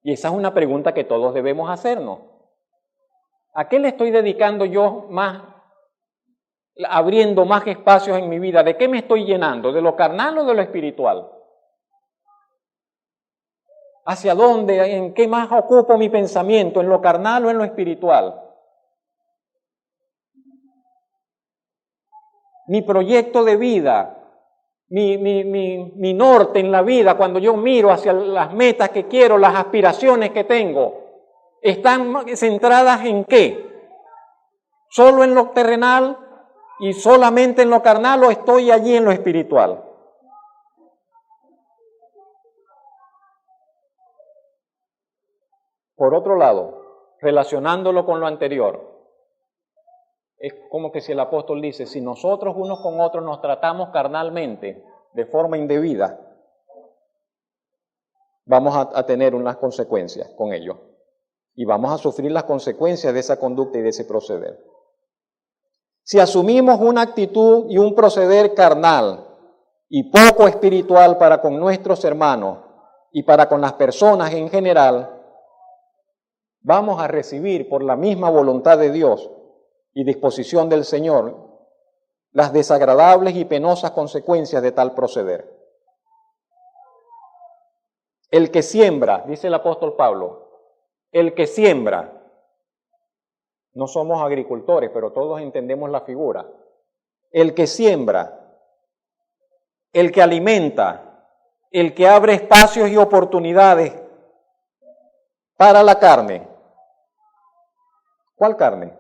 Y esa es una pregunta que todos debemos hacernos. ¿A qué le estoy dedicando yo más, abriendo más espacios en mi vida? ¿De qué me estoy llenando? ¿De lo carnal o de lo espiritual? ¿Hacia dónde? ¿En qué más ocupo mi pensamiento? ¿En lo carnal o en lo espiritual? Mi proyecto de vida, mi norte en la vida, cuando yo miro hacia las metas que quiero, las aspiraciones que tengo, ¿están centradas en qué? ¿Solo en lo terrenal y solamente en lo carnal o estoy allí en lo espiritual? Por otro lado, relacionándolo con lo anterior, es como que si el apóstol dice, si nosotros unos con otros nos tratamos carnalmente, de forma indebida, vamos a tener unas consecuencias con ello. Y vamos a sufrir las consecuencias de esa conducta y de ese proceder. Si asumimos una actitud y un proceder carnal y poco espiritual para con nuestros hermanos y para con las personas en general, vamos a recibir por la misma voluntad de Dios y disposición del Señor las desagradables y penosas consecuencias de tal proceder. El que siembra, dice el apóstol Pablo, el que siembra, no somos agricultores, pero todos entendemos la figura. El que siembra, el que alimenta, el que abre espacios y oportunidades para la carne. ¿Cuál carne?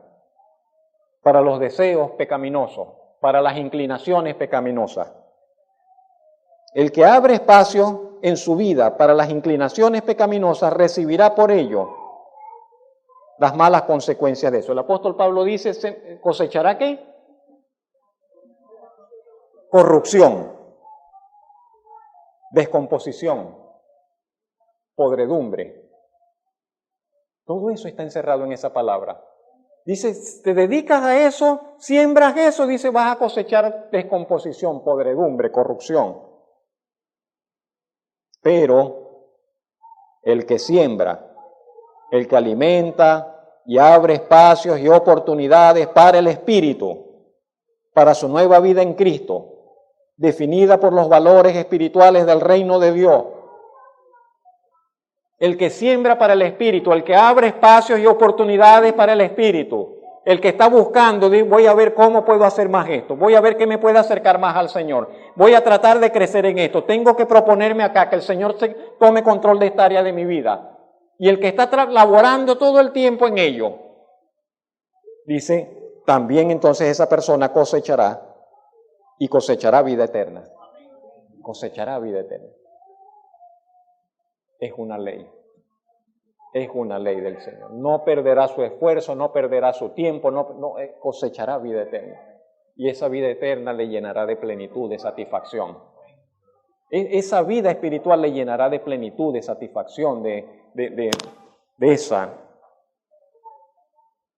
Para los deseos pecaminosos, para las inclinaciones pecaminosas. El que abre espacio en su vida para las inclinaciones pecaminosas recibirá por ello las malas consecuencias de eso. El apóstol Pablo dice, ¿cosechará qué? Corrupción, descomposición, podredumbre. Todo eso está encerrado en esa palabra. Dice, te dedicas a eso, siembras eso, dice, vas a cosechar descomposición, podredumbre, corrupción. Pero el que siembra, el que alimenta y abre espacios y oportunidades para el Espíritu, para su nueva vida en Cristo, definida por los valores espirituales del reino de Dios. El que siembra para el Espíritu, el que abre espacios y oportunidades para el Espíritu, el que está buscando, voy a ver cómo puedo hacer más esto, voy a ver qué me puede acercar más al Señor, voy a tratar de crecer en esto, tengo que proponerme acá que el Señor tome control de esta área de mi vida. Y el que está laborando todo el tiempo en ello, dice, también entonces esa persona cosechará y cosechará vida eterna. Cosechará vida eterna. Es una ley. Es una ley del Señor. No perderá su esfuerzo, no perderá su tiempo, no cosechará vida eterna. Y esa vida eterna le llenará de plenitud, de satisfacción. Esa vida espiritual le llenará de plenitud, de satisfacción, de esa.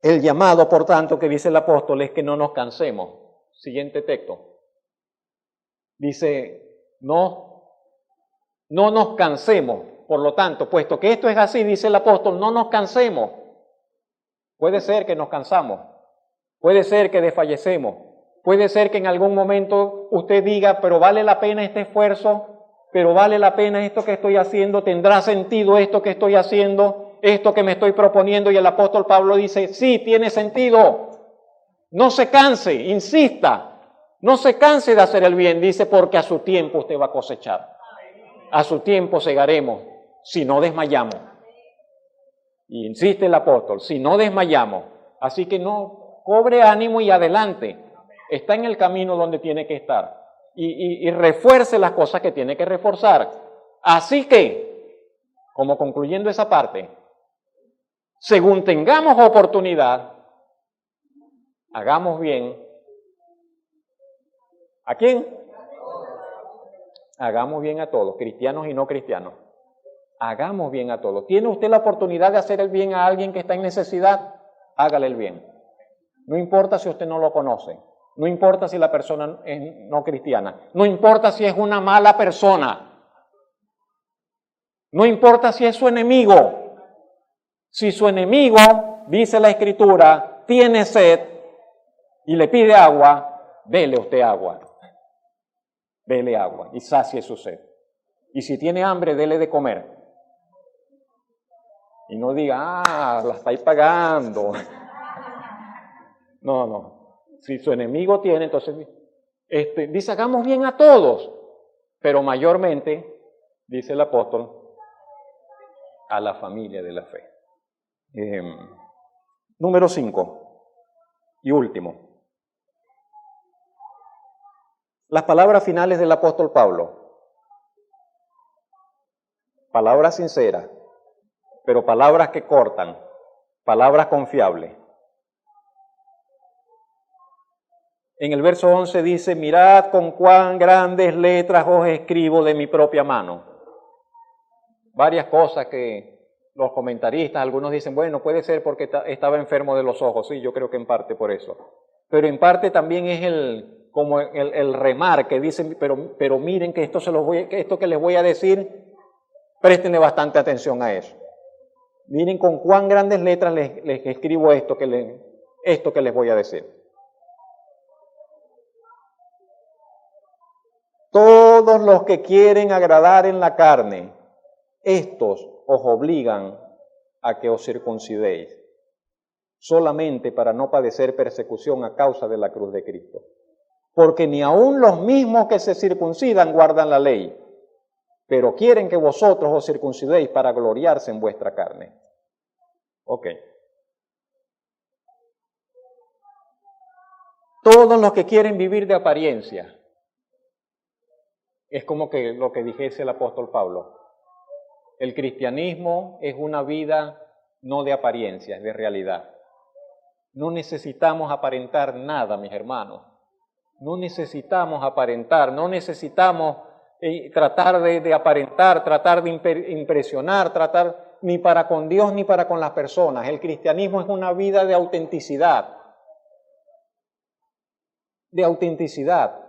El llamado, por tanto, que dice el apóstol es que no nos cansemos. Siguiente texto. Dice, no nos cansemos. Por lo tanto, puesto que esto es así, dice el apóstol, no nos cansemos. Puede ser que nos cansamos. Puede ser que desfallecemos. Puede ser que en algún momento usted diga, pero vale la pena este esfuerzo, pero vale la pena esto que estoy haciendo, tendrá sentido esto que estoy haciendo, esto que me estoy proponiendo. Y el apóstol Pablo dice, sí, tiene sentido. No se canse, insista, no se canse de hacer el bien, dice, porque a su tiempo usted va a cosechar. A su tiempo segaremos, si no desmayamos. Y insiste el apóstol, si no desmayamos. Así que no, cobre ánimo y adelante. Está en el camino donde tiene que estar. Y refuerce las cosas que tiene que reforzar. Así que, como concluyendo esa parte, según tengamos oportunidad, hagamos bien. ¿A quién? Hagamos bien a todos, cristianos y no cristianos. Hagamos bien a todos. ¿Tiene usted la oportunidad de hacer el bien a alguien que está en necesidad? Hágale el bien. No importa si usted no lo conoce. No importa si la persona es no cristiana. No importa si es una mala persona. No importa si es su enemigo. Si su enemigo, dice la Escritura, tiene sed y le pide agua, dele usted agua. Dele agua y sacie su sed. Y si tiene hambre, dele de comer. Y no diga, la estáis pagando. No. Si su enemigo tiene, entonces dice, hagamos bien a todos. Pero mayormente, dice el apóstol, a la familia de la fe. Número 5 y último. Las palabras finales del apóstol Pablo. Palabras sinceras, pero palabras que cortan, palabras confiables. En el verso 11 dice, mirad con cuán grandes letras os escribo de mi propia mano. Varias cosas que los comentaristas, algunos dicen, bueno, puede ser porque estaba enfermo de los ojos. Sí, yo creo que en parte por eso. Pero en parte también es como el remar que dicen, pero miren que esto que les voy a decir, préstenle bastante atención a eso. Miren con cuán grandes letras les escribo esto que les voy a decir. Todos los que quieren agradar en la carne, estos os obligan a que os circuncidéis, solamente para no padecer persecución a causa de la cruz de Cristo. Porque ni aun los mismos que se circuncidan guardan la ley, pero quieren que vosotros os circuncidéis para gloriarse en vuestra carne. Ok. Todos los que quieren vivir de apariencia. Es como que lo que dijese el apóstol Pablo. El cristianismo es una vida no de apariencia, es de realidad. No necesitamos aparentar nada, mis hermanos. No necesitamos aparentar, no necesitamos tratar de aparentar, tratar de impresionar, tratar ni para con Dios ni para con las personas. El cristianismo es una vida de autenticidad. De autenticidad.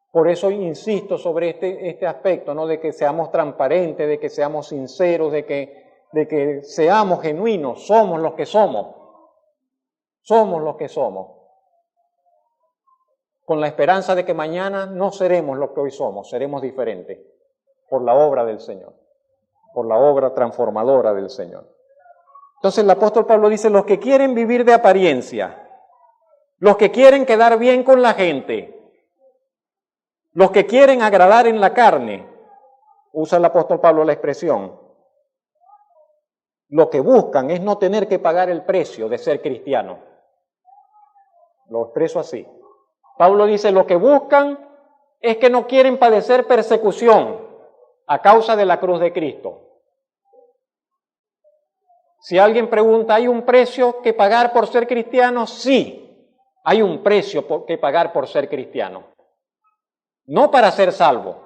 Por eso insisto sobre este aspecto, ¿no? De que seamos transparentes, de que seamos sinceros, de que seamos genuinos. Somos los que somos. Somos los que somos. Con la esperanza de que mañana no seremos lo que hoy somos, seremos diferentes. Por la obra del Señor. Por la obra transformadora del Señor. Entonces el apóstol Pablo dice, los que quieren vivir de apariencia, los que quieren quedar bien con la gente, los que quieren agradar en la carne, usa el apóstol Pablo la expresión, lo que buscan es no tener que pagar el precio de ser cristiano. Lo expreso así. Pablo dice, lo que buscan es que no quieren padecer persecución a causa de la cruz de Cristo. Si alguien pregunta, ¿hay un precio que pagar por ser cristiano? Sí, hay un precio que pagar por ser cristiano. No para ser salvo,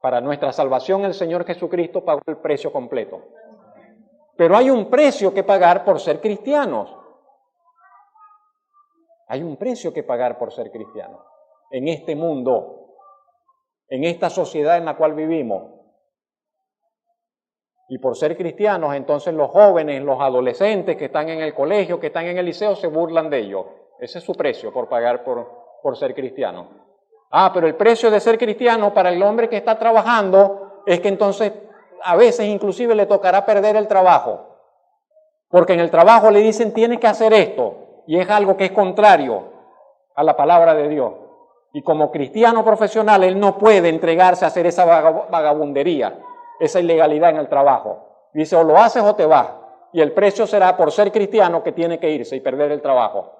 Para nuestra salvación el Señor Jesucristo pagó el precio completo. Pero hay un precio que pagar por ser cristianos. Hay un precio que pagar por ser cristianos. En este mundo, en esta sociedad en la cual vivimos. Y por ser cristianos, entonces los jóvenes, los adolescentes que están en el colegio, que están en el liceo, se burlan de ellos. Ese es su precio por pagar por ser cristiano. Pero el precio de ser cristiano para el hombre que está trabajando es que entonces a veces inclusive le tocará perder el trabajo. Porque en el trabajo le dicen tienes que hacer esto y es algo que es contrario a la palabra de Dios. Y como cristiano profesional él no puede entregarse a hacer esa vagabundería, esa ilegalidad en el trabajo. Dice o lo haces o te vas. Y el precio será por ser cristiano que tiene que irse y perder el trabajo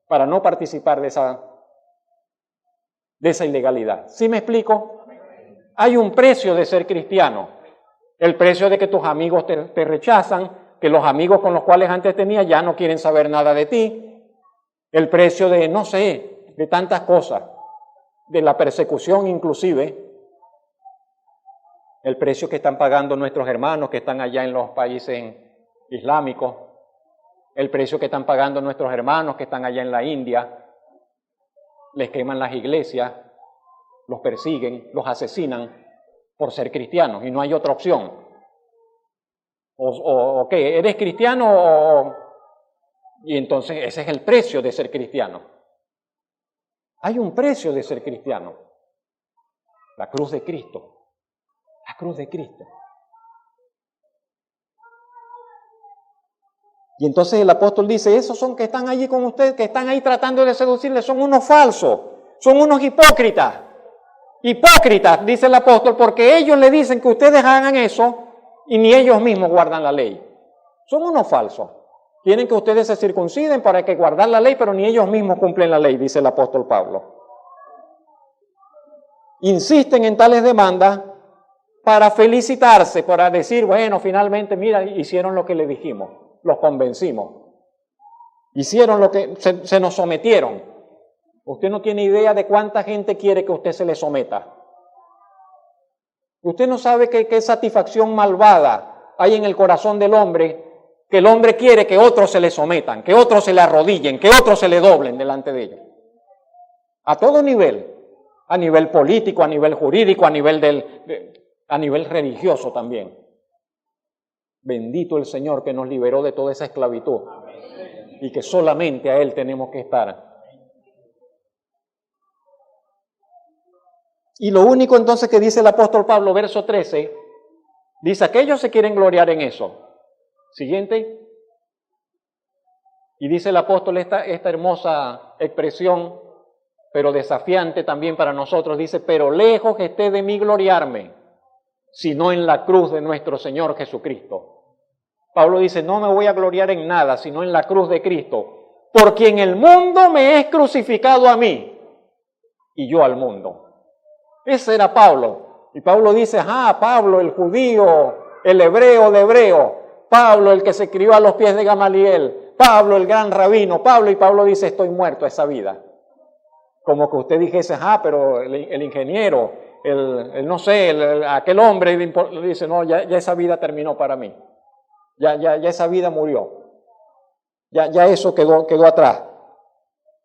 para no participar de esa ilegalidad. ¿Sí me explico? Hay un precio de ser cristiano. El precio de que tus amigos te rechazan, que los amigos con los cuales antes tenías ya no quieren saber nada de ti. El precio de, no sé, de tantas cosas, de la persecución inclusive. El precio que están pagando nuestros hermanos que están allá en los países islámicos. El precio que están pagando nuestros hermanos que están allá en la India. Les queman las iglesias, los persiguen, los asesinan por ser cristianos y no hay otra opción. ¿O qué? ¿Eres cristiano? Y entonces ese es el precio de ser cristiano. Hay un precio de ser cristiano. La cruz de Cristo. La cruz de Cristo. Y entonces el apóstol dice, esos son que están allí con ustedes, que están ahí tratando de seducirles, son unos falsos, son unos hipócritas. Hipócritas, dice el apóstol, porque ellos le dicen que ustedes hagan eso y ni ellos mismos guardan la ley. Son unos falsos. Quieren que ustedes se circunciden para que guardar la ley, pero ni ellos mismos cumplen la ley, dice el apóstol Pablo. Insisten en tales demandas para felicitarse, para decir, bueno, finalmente, mira, hicieron lo que le dijimos. Los convencimos. Hicieron lo que se nos sometieron. Usted no tiene idea de cuánta gente quiere que usted se le someta. Usted no sabe qué satisfacción malvada hay en el corazón del hombre, que el hombre quiere que otros se le sometan, que otros se le arrodillen, que otros se le doblen delante de ellos. A todo nivel. A nivel político, a nivel jurídico, a nivel religioso también. Bendito el Señor que nos liberó de toda esa esclavitud y que solamente a Él tenemos que estar. Y lo único entonces que dice el apóstol Pablo, verso 13, dice, aquellos se quieren gloriar en eso. Siguiente. Y dice el apóstol esta hermosa expresión, pero desafiante también para nosotros, dice, pero lejos esté de mí gloriarme, sino en la cruz de nuestro Señor Jesucristo. Pablo dice, no me voy a gloriar en nada, sino en la cruz de Cristo, por quien el mundo me es crucificado a mí, y yo al mundo. Ese era Pablo. Y Pablo dice, Pablo, el judío, el hebreo de hebreo, Pablo, el que se crió a los pies de Gamaliel, Pablo, el gran rabino, Pablo, y Pablo dice, estoy muerto a esa vida. Como que usted dijese, pero el ingeniero, aquel hombre, dice, no, ya esa vida terminó para mí. Ya esa vida murió. Ya eso quedó atrás.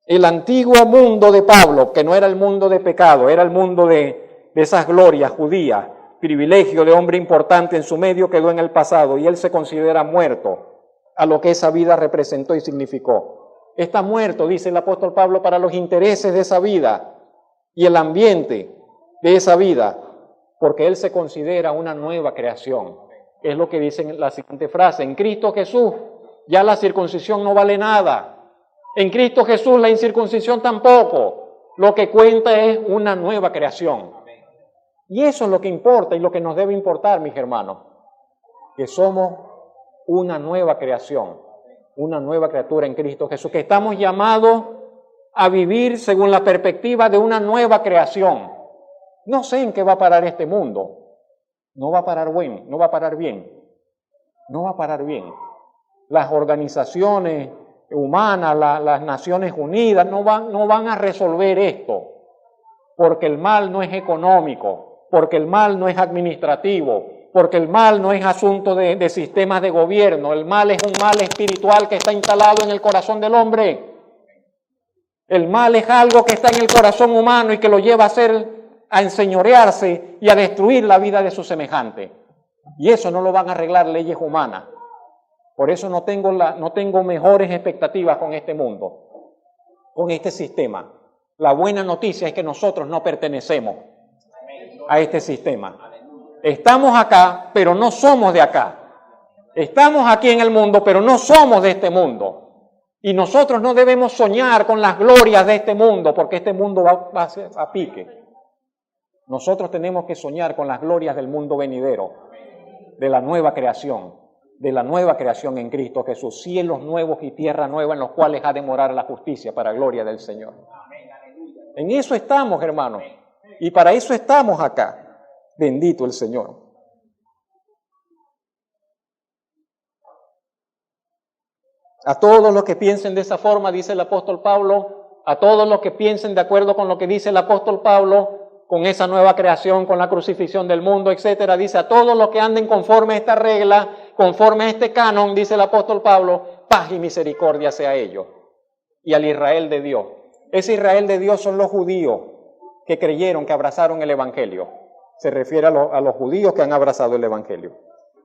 El antiguo mundo de Pablo, que no era el mundo de pecado, era el mundo de esas glorias judías, privilegio de hombre importante en su medio, quedó en el pasado y él se considera muerto a lo que esa vida representó y significó. Está muerto, dice el apóstol Pablo, para los intereses de esa vida y el ambiente de esa vida, porque él se considera una nueva creación. Es lo que dice en la siguiente frase, en Cristo Jesús ya la circuncisión no vale nada. En Cristo Jesús la incircuncisión tampoco. Lo que cuenta es una nueva creación. Y eso es lo que importa y lo que nos debe importar, mis hermanos. Que somos una nueva creación, una nueva criatura en Cristo Jesús. Que estamos llamados a vivir según la perspectiva de una nueva creación. No sé en qué va a parar este mundo. No va a parar bien, no va a parar bien. No va a parar bien. Las organizaciones humanas, las Naciones Unidas no van a resolver esto, porque el mal no es económico, porque el mal no es administrativo, porque el mal no es asunto de sistemas de gobierno, el mal es un mal espiritual que está instalado en el corazón del hombre. El mal es algo que está en el corazón humano y que lo lleva a enseñorearse y a destruir la vida de su semejante. Y eso no lo van a arreglar leyes humanas. Por eso no tengo mejores expectativas con este mundo, con este sistema. La buena noticia es que nosotros no pertenecemos a este sistema. Estamos acá, pero no somos de acá. Estamos aquí en el mundo, pero no somos de este mundo. Y nosotros no debemos soñar con las glorias de este mundo, porque este mundo va a pique. Nosotros tenemos que soñar con las glorias del mundo venidero, de la nueva creación en Cristo Jesús, cielos nuevos y tierra nueva en los cuales ha de morar la justicia para gloria del Señor. En eso estamos, hermanos, y para eso estamos acá. Bendito el Señor. A todos los que piensen de esa forma, dice el apóstol Pablo, a todos los que piensen de acuerdo con lo que dice el apóstol Pablo, con esa nueva creación, con la crucifixión del mundo, etcétera, dice a todos los que anden conforme a esta regla, conforme a este canon, dice el apóstol Pablo, paz y misericordia sea a ellos y al Israel de Dios. Ese Israel de Dios son los judíos que creyeron, que abrazaron el Evangelio. Se refiere a los judíos que han abrazado el Evangelio.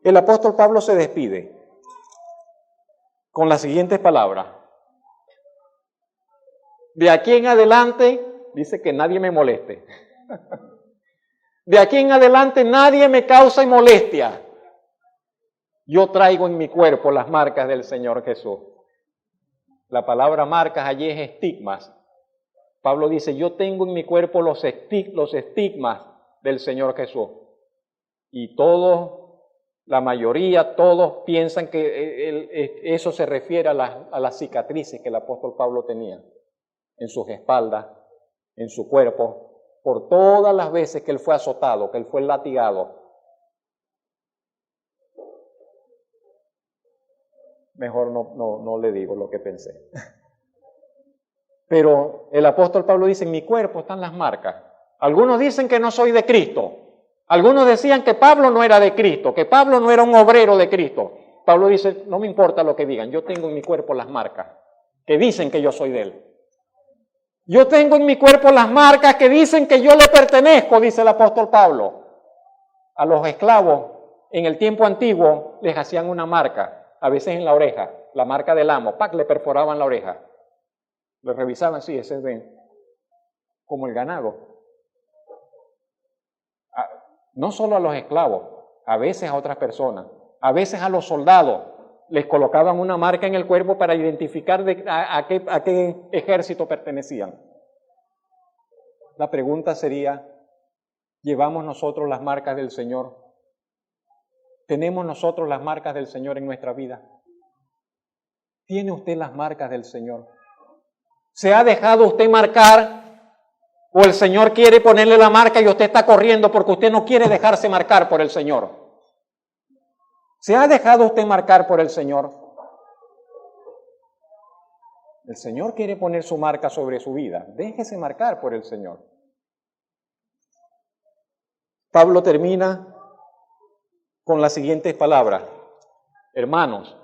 El apóstol Pablo se despide con las siguientes palabras. De aquí en adelante, dice que nadie me moleste. De aquí en adelante nadie me causa molestia. Yo traigo en mi cuerpo las marcas del Señor Jesús. La palabra marcas allí es estigmas. Pablo dice, yo tengo en mi cuerpo los estigmas del Señor Jesús. Y todos, la mayoría, todos piensan que eso se refiere a las cicatrices que el apóstol Pablo tenía en sus espaldas, en su cuerpo, por todas las veces que él fue azotado, que él fue latigado. Mejor no le digo lo que pensé. Pero el apóstol Pablo dice, en mi cuerpo están las marcas. Algunos dicen que no soy de Cristo. Algunos decían que Pablo no era de Cristo, que Pablo no era un obrero de Cristo. Pablo dice, no me importa lo que digan, yo tengo en mi cuerpo las marcas que dicen que yo soy de él. Yo tengo en mi cuerpo las marcas que dicen que yo le pertenezco, dice el apóstol Pablo. A los esclavos en el tiempo antiguo les hacían una marca, a veces en la oreja, la marca del amo, ¡pac!, le perforaban la oreja. Lo revisaban, sí, ese es de, como el ganado. No solo a los esclavos, a veces a otras personas, a veces a los soldados, les colocaban una marca en el cuerpo para identificar a qué ejército pertenecían. La pregunta sería, ¿llevamos nosotros las marcas del Señor? ¿Tenemos nosotros las marcas del Señor en nuestra vida? ¿Tiene usted las marcas del Señor? ¿Se ha dejado usted marcar? ¿O el Señor quiere ponerle la marca y usted está corriendo porque usted no quiere dejarse marcar por el Señor? ¿Se ha dejado usted marcar por el Señor? El Señor quiere poner su marca sobre su vida. Déjese marcar por el Señor. Pablo termina con las siguientes palabras. Hermanos,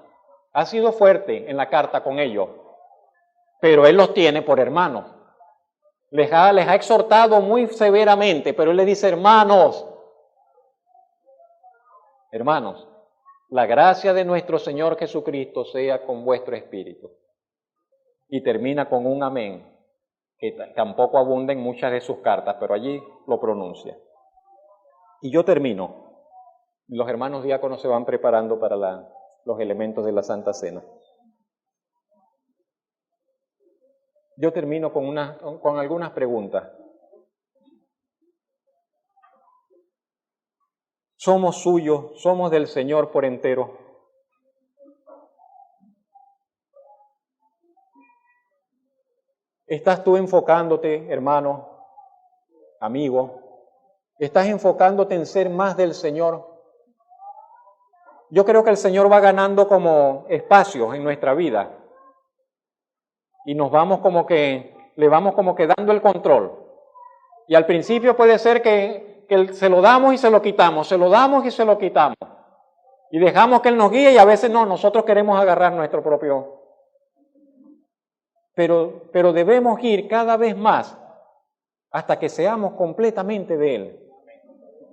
ha sido fuerte en la carta con ellos, pero él los tiene por hermanos. Les ha exhortado muy severamente, pero él les dice, hermanos, la gracia de nuestro Señor Jesucristo sea con vuestro espíritu. Y termina con un amén, que tampoco abunda en muchas de sus cartas, pero allí lo pronuncia. Y yo termino. Los hermanos diáconos se van preparando para los elementos de la Santa Cena. Yo termino con algunas preguntas. ¿Somos suyos? ¿Somos del Señor por entero? ¿Estás tú enfocándote, hermano, amigo? ¿Estás enfocándote en ser más del Señor? Yo creo que el Señor va ganando como espacios en nuestra vida. Y le vamos como que dando el control. Y al principio puede ser que que se lo damos y se lo quitamos, se lo damos y se lo quitamos. Y dejamos que Él nos guíe y a veces no, nosotros queremos agarrar nuestro propio. Pero debemos ir cada vez más hasta que seamos completamente de Él.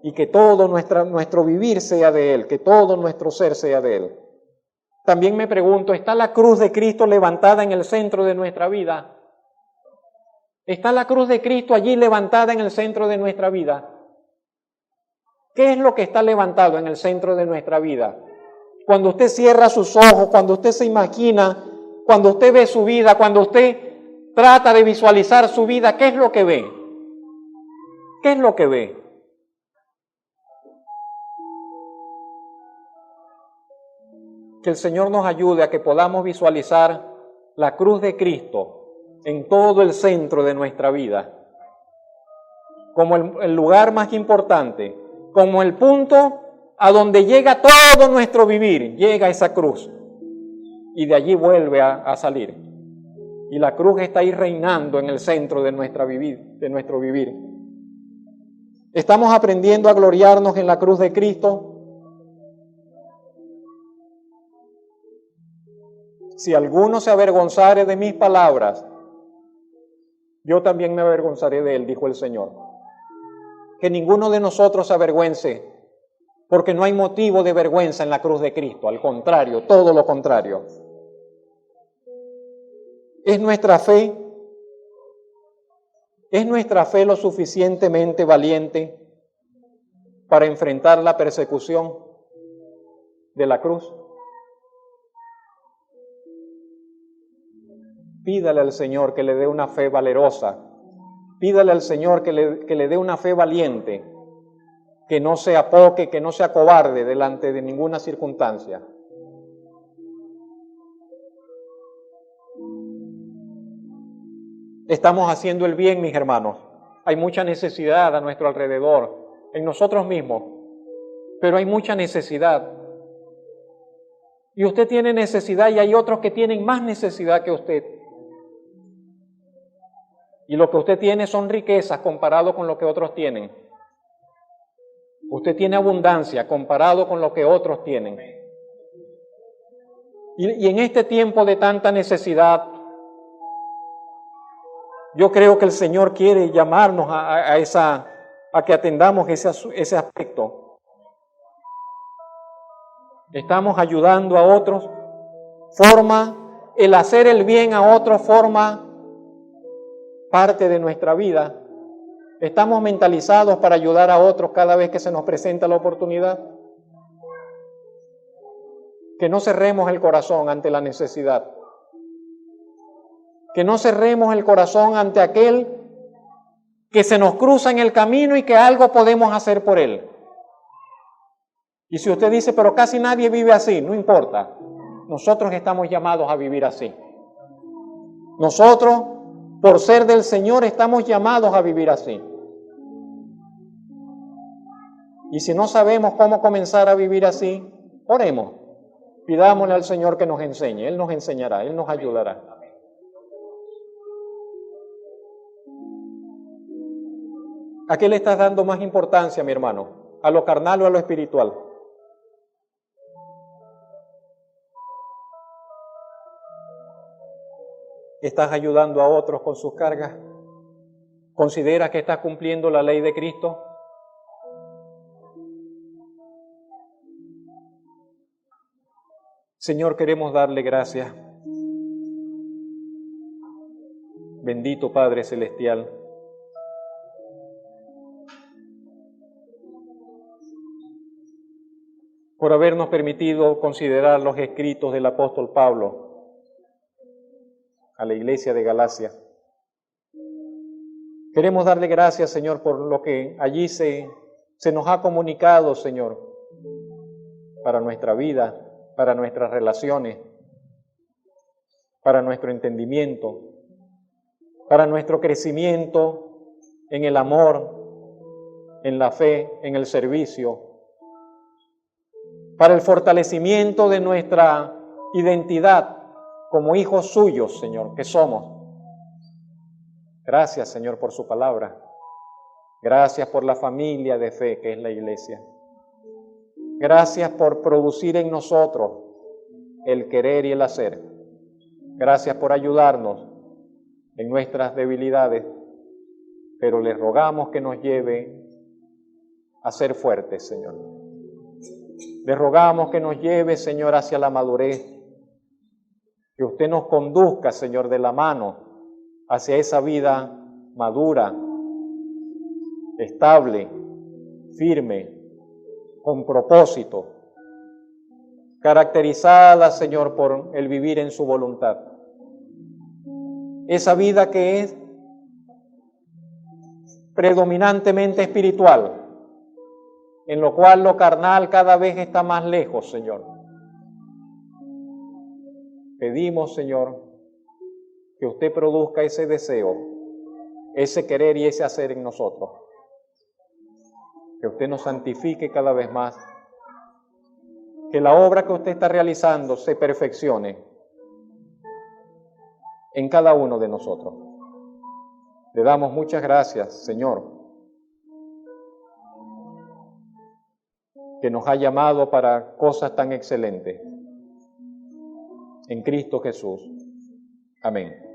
Y que todo nuestro vivir sea de Él, que todo nuestro ser sea de Él. También me pregunto, ¿está la cruz de Cristo levantada en el centro de nuestra vida? ¿Está la cruz de Cristo allí levantada en el centro de nuestra vida? ¿Qué es lo que está levantado en el centro de nuestra vida? Cuando usted cierra sus ojos, cuando usted se imagina, cuando usted ve su vida, cuando usted trata de visualizar su vida, ¿qué es lo que ve? ¿Qué es lo que ve? Que el Señor nos ayude a que podamos visualizar la cruz de Cristo en todo el centro de nuestra vida, como el lugar más importante, como el punto a donde llega todo nuestro vivir, llega esa cruz y de allí vuelve a salir. Y la cruz está ahí reinando en el centro de nuestro vivir. ¿Estamos aprendiendo a gloriarnos en la cruz de Cristo? Si alguno se avergonzare de mis palabras, yo también me avergonzaré de él, dijo el Señor. Que ninguno de nosotros se avergüence, porque no hay motivo de vergüenza en la cruz de Cristo. Al contrario, todo lo contrario. ¿Es nuestra fe lo suficientemente valiente para enfrentar la persecución de la cruz? Pídale al Señor que le dé una fe valerosa. Pídale al Señor que le dé una fe valiente, que no se apoque, que no se acobarde delante de ninguna circunstancia. Estamos haciendo el bien, mis hermanos. Hay mucha necesidad a nuestro alrededor, en nosotros mismos, pero hay mucha necesidad. Y usted tiene necesidad y hay otros que tienen más necesidad que usted. Y lo que usted tiene son riquezas comparado con lo que otros tienen. Usted tiene abundancia comparado con lo que otros tienen. Y en este tiempo de tanta necesidad, yo creo que el Señor quiere llamarnos a que atendamos ese aspecto. Estamos ayudando a otros, el hacer el bien a otros forma parte de nuestra vida. ¿Estamos mentalizados para ayudar a otros cada vez que se nos presenta la oportunidad? Que no cerremos el corazón ante la necesidad. Que no cerremos el corazón ante aquel que se nos cruza en el camino y que algo podemos hacer por él. Y si usted dice, pero casi nadie vive así, no importa. Nosotros estamos llamados a vivir así. Nosotros, por ser del Señor, estamos llamados a vivir así. Y si no sabemos cómo comenzar a vivir así, oremos. Pidámosle al Señor que nos enseñe. Él nos enseñará, Él nos ayudará. ¿A qué le estás dando más importancia, mi hermano? ¿A lo carnal o a lo espiritual? ¿Estás ayudando a otros con sus cargas? ¿Consideras que estás cumpliendo la ley de Cristo? Señor, queremos darle gracias. Bendito Padre Celestial. Por habernos permitido considerar los escritos del apóstol Pablo a la iglesia de Galacia. Queremos darle gracias, Señor, por lo que allí se nos ha comunicado, Señor, para nuestra vida, para nuestras relaciones, para nuestro entendimiento, para nuestro crecimiento en el amor, en la fe, en el servicio, para el fortalecimiento de nuestra identidad como hijos suyos, Señor, que somos. Gracias, Señor, por su palabra. Gracias por la familia de fe que es la iglesia. Gracias por producir en nosotros el querer y el hacer. Gracias por ayudarnos en nuestras debilidades, pero les rogamos que nos lleve a ser fuertes, Señor. Les rogamos que nos lleve, Señor, hacia la madurez, que usted nos conduzca, Señor, de la mano hacia esa vida madura, estable, firme, con propósito, caracterizada, Señor, por el vivir en su voluntad. Esa vida que es predominantemente espiritual, en lo cual lo carnal cada vez está más lejos, Señor. Pedimos, Señor, que usted produzca ese deseo, ese querer y ese hacer en nosotros. Que usted nos santifique cada vez más. Que la obra que usted está realizando se perfeccione en cada uno de nosotros. Le damos muchas gracias, Señor, que nos ha llamado para cosas tan excelentes. En Cristo Jesús. Amén.